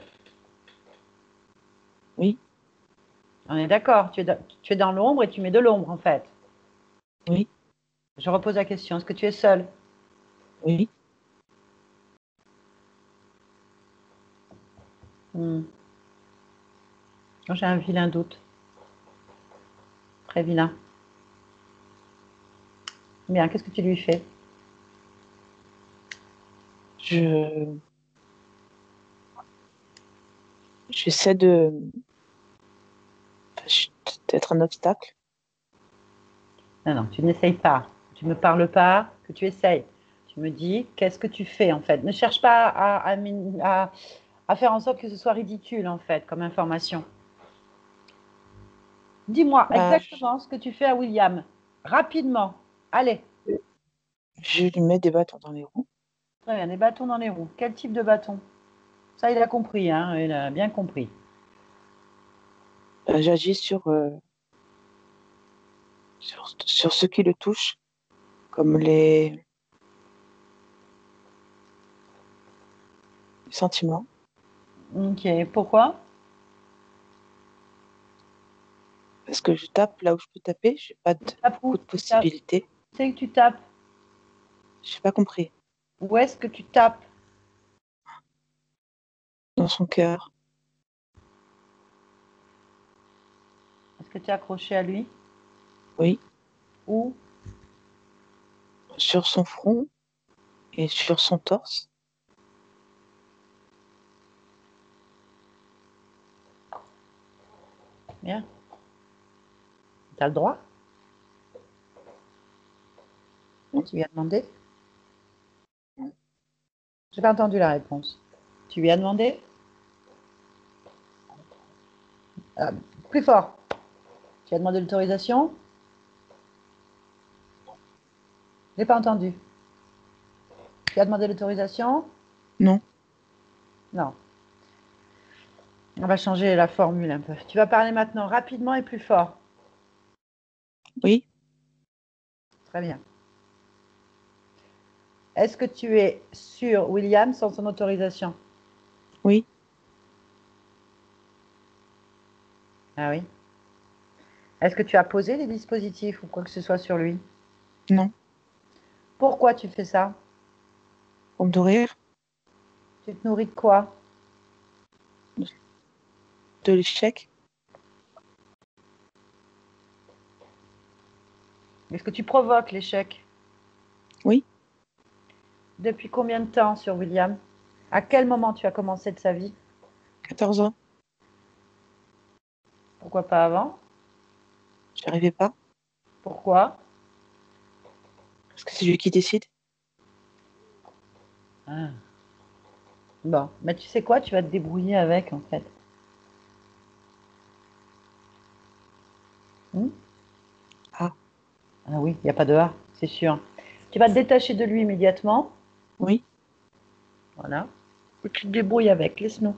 Oui, On est d'accord, tu es dans l'ombre et tu mets de l'ombre en fait. oui, Je repose la question, est-ce que tu es seul? oui. Hmm. J'ai un vilain doute, très vilain. Bien, qu'est-ce que tu lui fais? Je J'essaie d'être un obstacle. Non, non, tu n'essayes pas. Tu ne me parles pas, que tu essayes. Tu me dis, qu'est-ce que tu fais en fait? Ne cherche pas à faire en sorte que ce soit ridicule en fait, comme information. Dis-moi Bah, exactement ce que tu fais à William. Rapidement. Allez. je lui mets des bâtons dans les roues. Très bien, des bâtons dans les roues. Quel type de bâton? Ça, il a compris, hein, il a bien compris. J'agis sur ceux qui le touchent, comme les sentiments. Ok, pourquoi? Parce que je tape là où je peux taper, j'ai pas Tu tapes beaucoup où? de possibilités. Tu sais que tu tapes. J'ai pas compris. Où est-ce que tu tapes? Dans son cœur, Est-ce que tu es accroché à lui? oui. Où? Sur son front et sur son torse. Bien. Tu as le droit? Oui. Tu lui as demandé? J'ai pas entendu la réponse. Tu lui as demandé? Ah, plus fort. Tu as demandé l'autorisation? J'ai pas entendu. Tu as demandé l'autorisation? Non, Non. On va changer la formule un peu. Tu vas parler maintenant rapidement et plus fort. oui, Très bien. Est-ce que tu es sur William sans son autorisation? oui, Ah oui. Est-ce que tu as posé des dispositifs ou quoi que ce soit sur lui? non. Pourquoi tu fais ça? Pour me nourrir Tu te nourris de quoi? de l'échec, Est-ce que tu provoques l'échec? oui. Depuis combien de temps sur William? À quel moment tu as commencé de sa vie? 14 ans, Pourquoi pas avant? j'y arrivais pas. Pourquoi? Parce que c'est lui qui décide. Ah. Bon, mais tu sais quoi, tu vas te débrouiller avec en fait. Hmm. Ah, Ah oui, il n'y a pas de A, c'est sûr. Tu vas te détacher de lui immédiatement. oui, Voilà. Et tu te débrouilles avec, laisse-nous.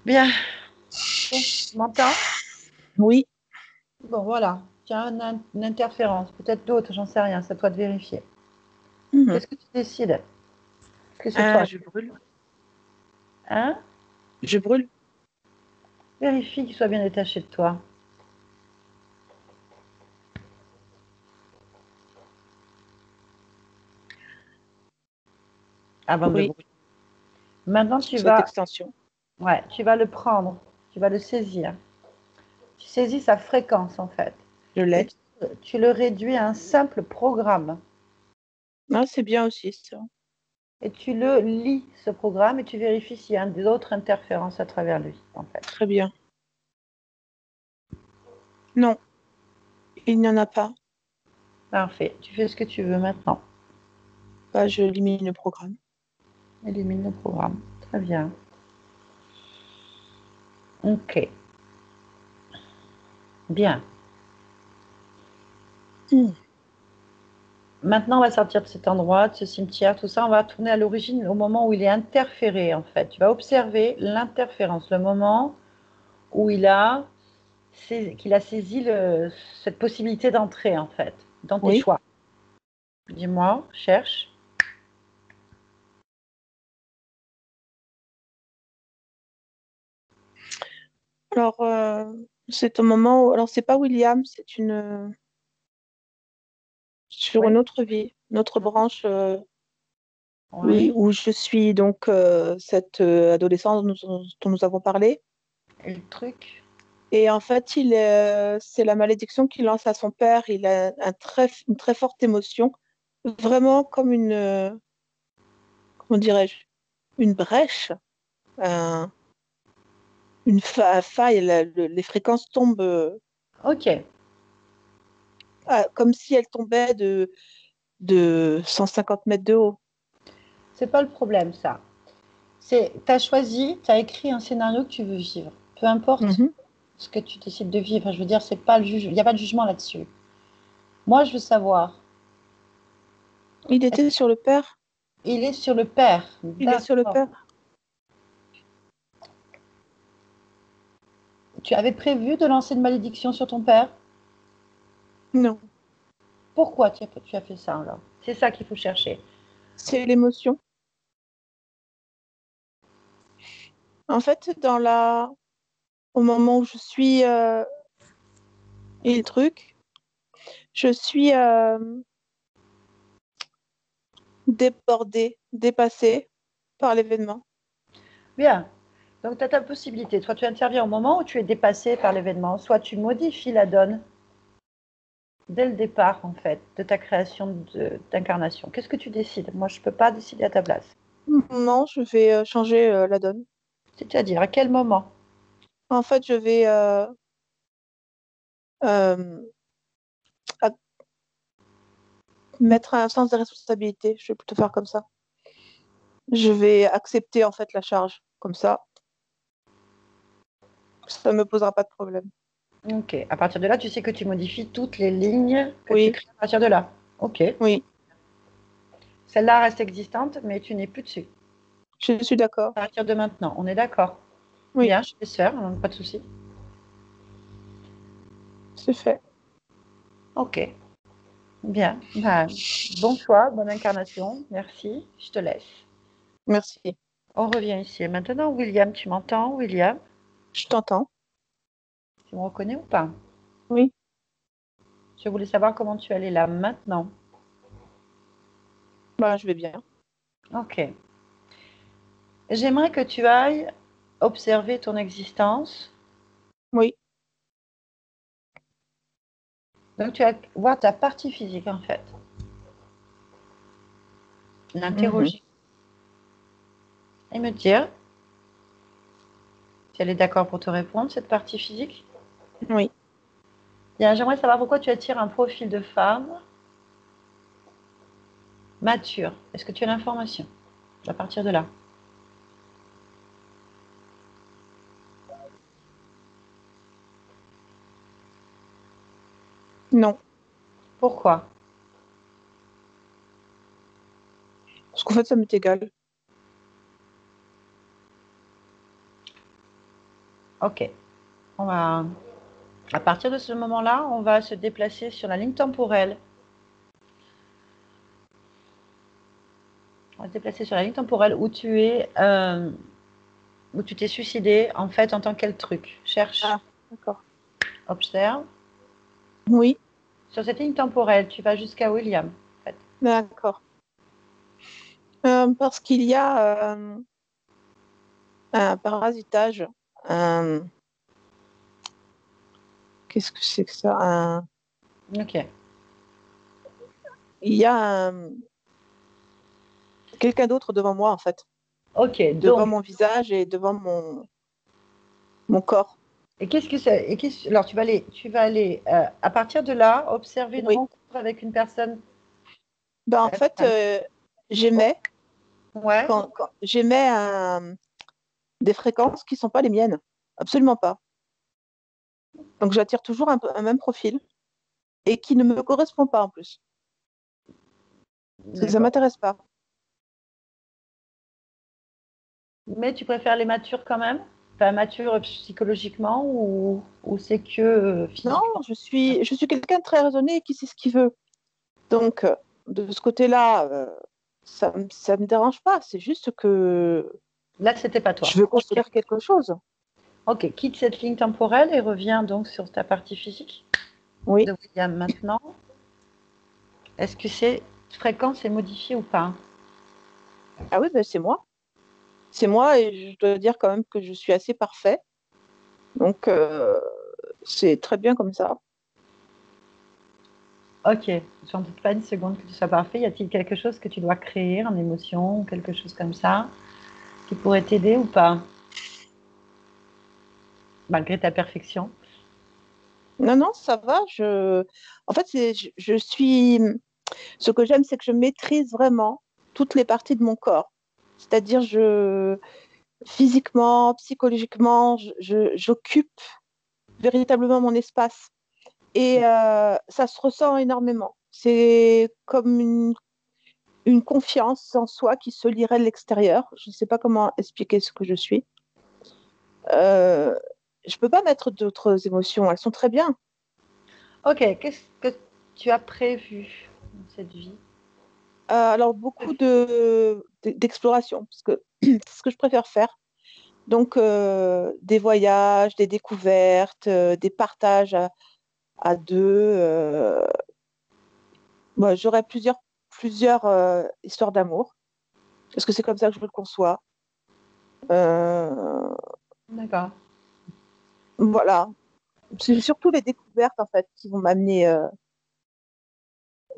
Bien. Bon, tu m'entends? oui. Bon, voilà. Tu as une interférence, peut-être d'autres, j'en sais rien, c'est à toi de vérifier. Mhm. Qu'est-ce que tu décides? Est-ce que c'est toi? Je brûle. Hein? Je brûle. Vérifie qu'il soit bien détaché de toi. Avant de Oui, brûler. Maintenant, sur cette extension. ouais, tu vas le prendre, tu vas le saisir. Tu saisis sa fréquence en fait. Je Et l'ai. tu le réduis à un simple programme. Ah, c'est bien aussi, ça. Et tu le lis, ce programme, et tu vérifies s'il y a d'autres interférences à travers lui, en fait. Très bien. Non, il n'y en a pas. Parfait. Tu fais ce que tu veux maintenant. Bah, je élimine le programme. Élimine le programme. Très bien. Ok. Bien. Hmm. Maintenant, on va sortir de cet endroit, de ce cimetière, tout ça. On va tourner à l'origine, au moment où il est interféré, en fait. Tu vas observer l'interférence, le moment où qu'il a saisi cette possibilité d'entrer, en fait, dans tes Oui. choix. Dis-moi, cherche. Alors, c'est au moment où... Alors, c'est pas William, c'est sur Oui. une autre vie, une autre branche, oui, Oui. où je suis donc cette adolescente dont nous avons parlé. Et le truc. Et en fait, c'est la malédiction qu'il lance à son père. Il a une très forte émotion, vraiment comme comment dirais-je, une brèche, un- une faille. Les fréquences tombent Ok. comme si elles tombaient de 150 mètres de haut. C'est pas le problème, ça. T'as choisi, t'as écrit un scénario que tu veux vivre. Peu importe Mhm. ce que tu décides de vivre. Je veux dire, c'est pas il n'y a pas de jugement là-dessus. Moi, je veux savoir. Il était sur le père. Il est sur le père. Il est sur le D'accord. père. Tu avais prévu de lancer une malédiction sur ton père? Non, Pourquoi tu as fait ça alors? C'est ça qu'il faut chercher. c'est l'émotion. En fait, au moment où je suis et le truc, je suis débordée, dépassée par l'événement. Bien. Donc, tu as ta possibilité. Soit tu interviens au moment où tu es dépassé par l'événement, soit tu modifies la donne dès le départ, en fait, de ta création d'incarnation. Qu'est-ce que tu décides? Moi, je ne peux pas décider à ta place. Non, je vais changer la donne. C'est-à-dire, à quel moment? En fait, je vais euh, ac- mettre un sens de responsabilité. Je vais plutôt faire comme ça. Je vais accepter en fait la charge. Comme ça ne me posera pas de problème. Ok. À partir de là, tu sais que tu modifies toutes les lignes que tu Oui, crées à partir de là. Ok. oui, Celle-là reste existante, mais tu n'es plus dessus. je suis d'accord. À partir de maintenant, on est d'accord. Oui, Bien, je laisse faire, pas de souci. c'est fait. Ok. Bien. Ben, bon choix, bonne incarnation. Merci. Je te laisse. Merci. On revient ici. Et maintenant, William, tu m'entends, William? Je t'entends. Tu me reconnais ou pas? Oui, Je voulais savoir comment tu allais là maintenant. bah, je vais bien. Ok. J'aimerais que tu ailles observer ton existence. Oui. Donc, tu vas voir ta partie physique, en fait. Mhm. L'interroger et me dire si elle est d'accord pour te répondre, cette partie physique. Oui. Bien, j'aimerais savoir pourquoi tu attires un profil de femme mature. Est-ce que tu as l'information à partir de là? Non, Pourquoi? parce qu'en fait, ça m'est égal. Ok. On va, à partir de ce moment-là, on va se déplacer sur la ligne temporelle. On va se déplacer sur la ligne temporelle où tu t'es suicidé, en fait, en tant que quel truc? Cherche, Ah, d'accord. observe. Oui, Sur cette ligne temporelle, tu vas jusqu'à William, en fait. d'accord. Parce qu'il y a un parasitage. un- Qu'est-ce que c'est que ça? Ok. Il y a quelqu'un d'autre devant moi, en fait. Ok, Devant donc, mon visage et devant mon corps. et qu'est-ce que c'est? Alors, tu vas aller à partir de là, observer une Oui. rencontre avec une personne. Ben, en fait, j'émets Ouais, quand j'émets des fréquences qui ne sont pas les miennes. Absolument pas. Donc, j'attire toujours un même profil et qui ne me correspond pas en plus. Parce que ça ne d'accord. m'intéresse pas. Mais tu préfères les matures quand même? Enfin, matures psychologiquement ou c'est que Non, physiquement? je suis quelqu'un de très raisonné et qui sait ce qu'il veut. Donc, de ce côté-là, ça me dérange pas. C'est juste que Là, c'était pas toi. je veux Ok. construire quelque chose. Ok, quitte cette ligne temporelle et reviens donc sur ta partie physique Oui. de William maintenant. Est-ce que cette fréquence est modifiée ou pas? Ah oui, ben, c'est moi. C'est moi et je dois dire quand même que je suis assez parfait. Donc, c'est très bien comme ça. Ok, j'en doute pas une seconde que tu sois parfait. Y a-t-il quelque chose que tu dois créer en émotion ou quelque chose comme ça qui pourrait t'aider ou pas, malgré ta perfection? Non, non, ça va. En fait, je suis. Ce que j'aime, c'est que je maîtrise vraiment toutes les parties de mon corps. C'est-à-dire, physiquement, psychologiquement, j'occupe véritablement mon espace. Et ça se ressent énormément. C'est comme une confiance en soi qui se lirait de l'extérieur. Je ne sais pas comment expliquer ce que je suis. Euh, je ne peux pas mettre d'autres émotions. Elles sont très bien. Ok, qu'est-ce que tu as prévu dans cette vie? Alors, beaucoup d'exploration, parce que c'est ce que je préfère faire. Donc, des voyages, des découvertes, des partages à deux. Moi, j'aurais plusieurs histoires d'amour, parce que c'est comme ça que je le conçois. Euh, D'accord. voilà. C'est surtout les découvertes, en fait, qui vont m'amener.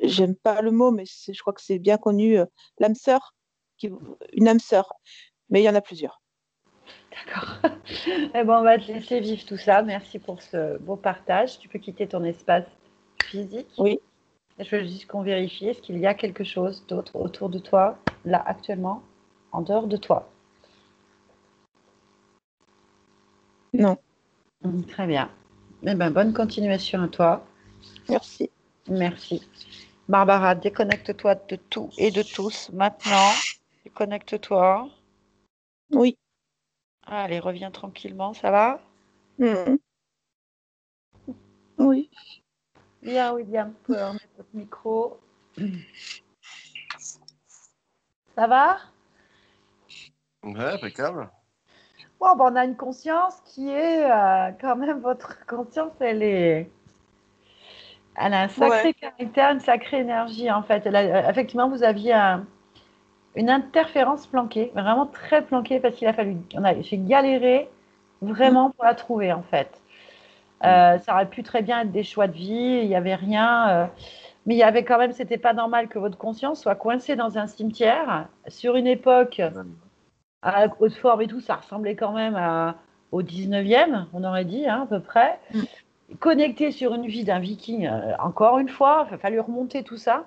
J'aime pas le mot, mais je crois que c'est bien connu. L'âme sœur, qui, une âme sœur. Mais il y en a plusieurs. D'accord. Eh ben, on va te laisser vivre tout ça. Merci pour ce beau partage. Tu peux quitter ton espace physique. Oui. Et je veux juste qu'on vérifie, est-ce qu'il y a quelque chose d'autre autour de toi, là, actuellement, en dehors de toi? Non. Très bien. Eh ben, bonne continuation à toi. Merci. Merci. Barbara, déconnecte-toi de tout et de tous maintenant. Déconnecte-toi. Oui. Allez, reviens tranquillement, ça va? Mhm. Oui. Bien, William, vous pouvez remettre votre micro. Ça va? Ouais, impeccable. Bon, ben, on a une conscience qui est quand même votre conscience, elle a un Ouais. sacré caractère, une sacrée énergie en fait. Effectivement, vous aviez une interférence planquée, vraiment très planquée parce qu'il a fallu, j'ai galéré Mm. vraiment pour la trouver en fait. Mm. Ça aurait pu très bien être des choix de vie, il n'y avait rien, mais il y avait quand même, c'était pas normal que votre conscience soit coincée dans un cimetière sur une époque à Haute-Forme et tout, ça ressemblait quand même au 19e, on aurait dit hein, à peu près. Mm. Connecté sur une vie d'un viking, encore une fois, il a fallu remonter tout ça.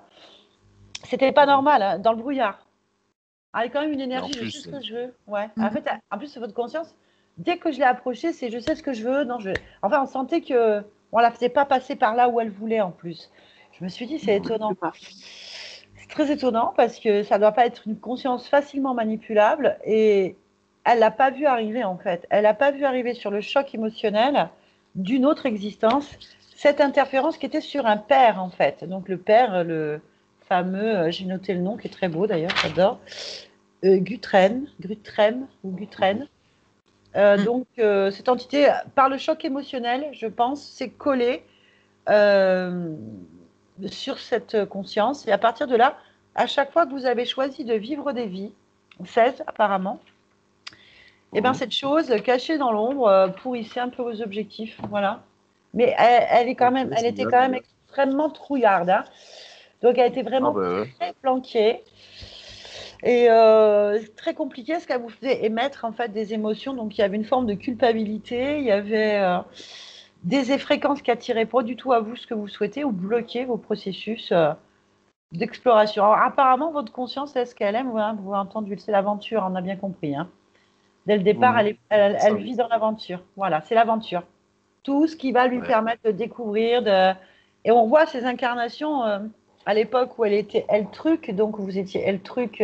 C'était pas normal, hein, dans le brouillard. Avec quand même une Et en énergie, je sais plus, ce que je veux. Ouais. En fait, en plus, votre conscience, dès que je l'ai approchée, c'est je sais ce que je veux. Non, enfin, on sentait que on la faisait pas passer par là où elle voulait en plus. Je me suis dit, c'est Je sais étonnant. pas. C'est très étonnant parce que ça doit pas être une conscience facilement manipulable et elle l'a pas vu arriver en fait. Elle n'a pas vu arriver sur le choc émotionnel d'une autre existence cette interférence qui était sur un père en fait. Donc le père, le fameux, j'ai noté le nom qui est très beau d'ailleurs, j'adore. Gutrem ou Gutren. Donc, cette entité, par le choc émotionnel, je pense, s'est collée euh, sur cette conscience. Et à partir de là, à chaque fois que vous avez choisi de vivre des vies, 16 apparemment, et ben cette chose cachée dans l'ombre pourrissait un peu vos objectifs. Voilà. Mais elle était quand même extrêmement trouillarde, hein. Donc, elle était ah vraiment ben, ouais. très planquée. Et très compliqué ce qu'elle vous faisait émettre en fait des émotions. Donc il y avait une forme de culpabilité, il y avait des fréquences qui attiraient pas du tout à vous ce que vous souhaitez ou bloquaient vos processus d'exploration. Alors apparemment votre conscience c'est ce qu'elle aime, hein, vous avez entendu, c'est l'aventure, on a bien compris. Hein. Dès le départ, Mhm. Ça, elle vit dans l'aventure. Voilà, c'est l'aventure. Tout ce qui va lui ouais. permettre de découvrir. Et on voit ces incarnations à l'époque où elle était elle truc, donc vous étiez elle truc.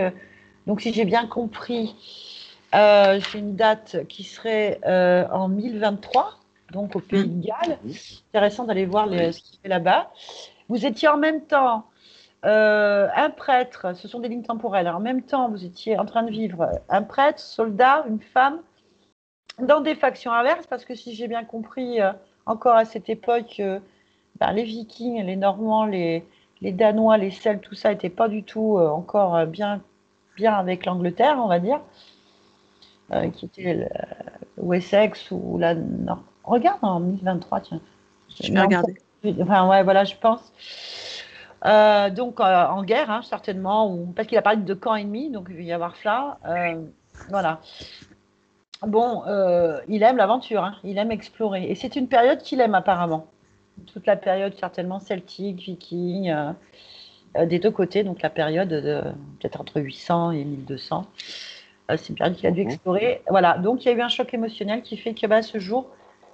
Donc si j'ai bien compris, j'ai une date qui serait en 1023, donc au Pays de Galles. Mhm. Intéressant d'aller voir Oui. ce qu'il fait là-bas. Vous étiez en même temps un prêtre, ce sont des lignes temporelles. En même temps, vous étiez en train de vivre un prêtre, soldat, une femme, dans des factions inverses, parce que si j'ai bien compris, encore à cette époque, ben, les Vikings, les Normands, les Danois, les Celtes, tout ça n'était pas du tout encore bien avec l'Angleterre, on va dire, qui était Wessex ou la. Non. Regarde en 2023, tiens. Je vais Non, regarder. enfin, ouais, voilà, je pense. Donc, en guerre, hein, certainement, ou parce qu'il a parlé de camp ennemi, donc il va y avoir cela. Voilà. Bon, il aime l'aventure, hein, il aime explorer. Et c'est une période qu'il aime apparemment. Toute la période certainement celtique, viking, des deux côtés, donc la période de peut-être entre 800 et 1200. C'est une période qu'il a dû Mhm. explorer. Voilà, donc il y a eu un choc émotionnel qui fait que bah, ce jour,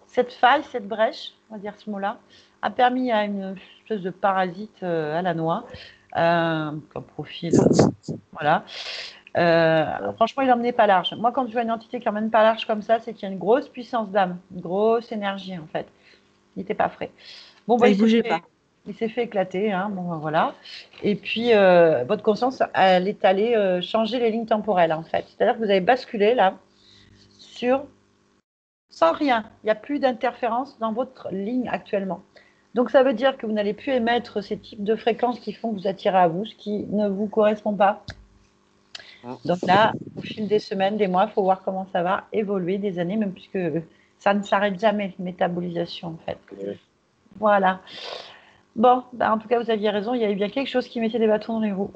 cette faille, cette brèche, on va dire ce mot-là, a permis à une espèce de parasite à la noix, comme profil, voilà. Franchement, il n'emmenait pas large. Moi, quand je vois une entité qui emmène pas large comme ça, c'est qu'il y a une grosse puissance d'âme, une grosse énergie en fait. Il n'était pas frais. Bon, bah, Il bougeait pas. il s'est fait éclater, hein. Bon, bah, voilà. Et puis, votre conscience, elle est allée changer les lignes temporelles en fait. C'est-à-dire que vous avez basculé là sur sans rien. Il n'y a plus d'interférence dans votre ligne actuellement. Donc, ça veut dire que vous n'allez plus émettre ces types de fréquences qui font que vous attirez à vous, ce qui ne vous correspond pas. Mhm. Donc là, au fil des semaines, des mois, il faut voir comment ça va évoluer, des années, même puisque ça ne s'arrête jamais, la métabolisation en fait. Ouais. Voilà. Bon, bah, en tout cas, vous aviez raison, il y avait bien quelque chose qui mettait des bâtons dans les roues.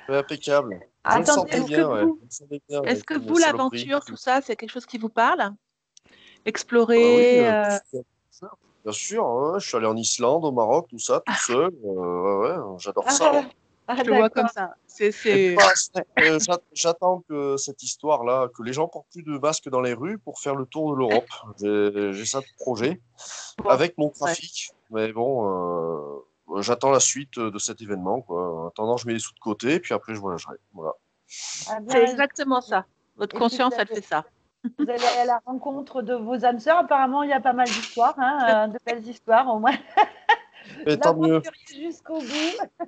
Ouais, impeccable. Je le Attendez, sentais Est-ce que bien, ouais. vous, Je le sentais bien est-ce avec que les vous, saloperies. l'aventure, tout ça, c'est quelque chose qui vous parle? Bah oui, Explorer, bien sûr, ouais, je suis allé en Islande, au Maroc, tout ça, tout seul. Ouais, ouais, j'adore ça. ah, ah, je le vois comme d'accord. ça. Et pas, Ouais. j'attends que cette histoire-là, que les gens portent plus de masques dans les rues pour faire le tour de l'Europe. J'ai ça de projet Bon, avec mon ouais. trafic. Mais bon, j'attends la suite de cet événement, quoi. En attendant, je mets les sous de côté, puis après, je voyagerai. Voilà. Ah, bien C'est raison. exactement ça. Votre Et puis, conscience, elle fait ça. vous allez aller à la rencontre de vos âmes sœurs. Apparemment, il y a pas mal d'histoires, hein, de belles histoires, au moins. Et tant mieux. L'aventurier jusqu'au bout. Bah,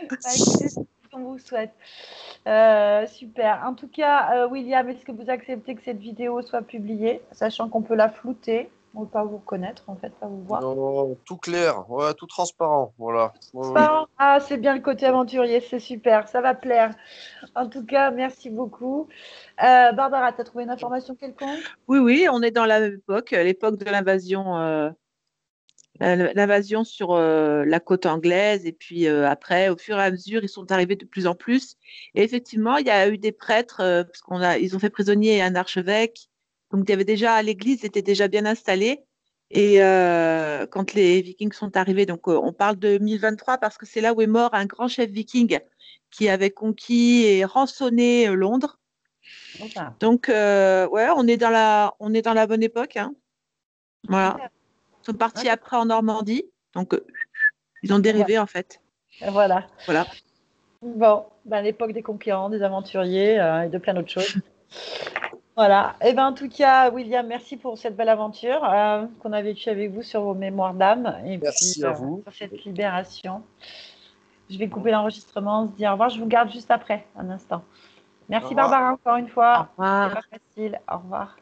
écoutez, c'est ce qu'on vous souhaite. Super. En tout cas, William, est-ce que vous acceptez que cette vidéo soit publiée, sachant qu'on peut la flouter, ou pas vous reconnaître, en fait, pas vous voir? Non, tout clair, ouais, tout transparent, voilà. Ouais, ouais. Ah, c'est bien le côté aventurier, c'est super, ça va plaire. En tout cas, merci beaucoup. Barbara, tu as trouvé une information quelconque? Oui, oui, on est dans la même époque, l'époque de l'invasion sur la côte anglaise. Et puis après, au fur et à mesure, ils sont arrivés de plus en plus. Et effectivement, il y a eu des prêtres, parce ils ont fait prisonnier un archevêque. Donc, il y avait déjà, l'église était déjà bien installée. Et quand les Vikings sont arrivés, donc on parle de 1023 parce que c'est là où est mort un grand chef viking qui avait conquis et rançonné Londres. Enfin, Donc ouais, on est dans la bonne époque, hein. Voilà. Ils sont partis après en Normandie, donc ils ont dérivé en fait. voilà. Voilà. Bon, ben, l'époque des conquérants, des aventuriers et de plein d'autres choses. Voilà. Et ben, en tout cas, William, merci pour cette belle aventure qu'on a vécue avec vous sur vos mémoires d'âme et puis Merci à vous. sur cette libération. Je vais couper l'enregistrement, on se dit au revoir. Je vous garde juste après, un instant. Au Merci revoir. Barbara encore une Au fois. C'était revoir. pas facile. Au revoir.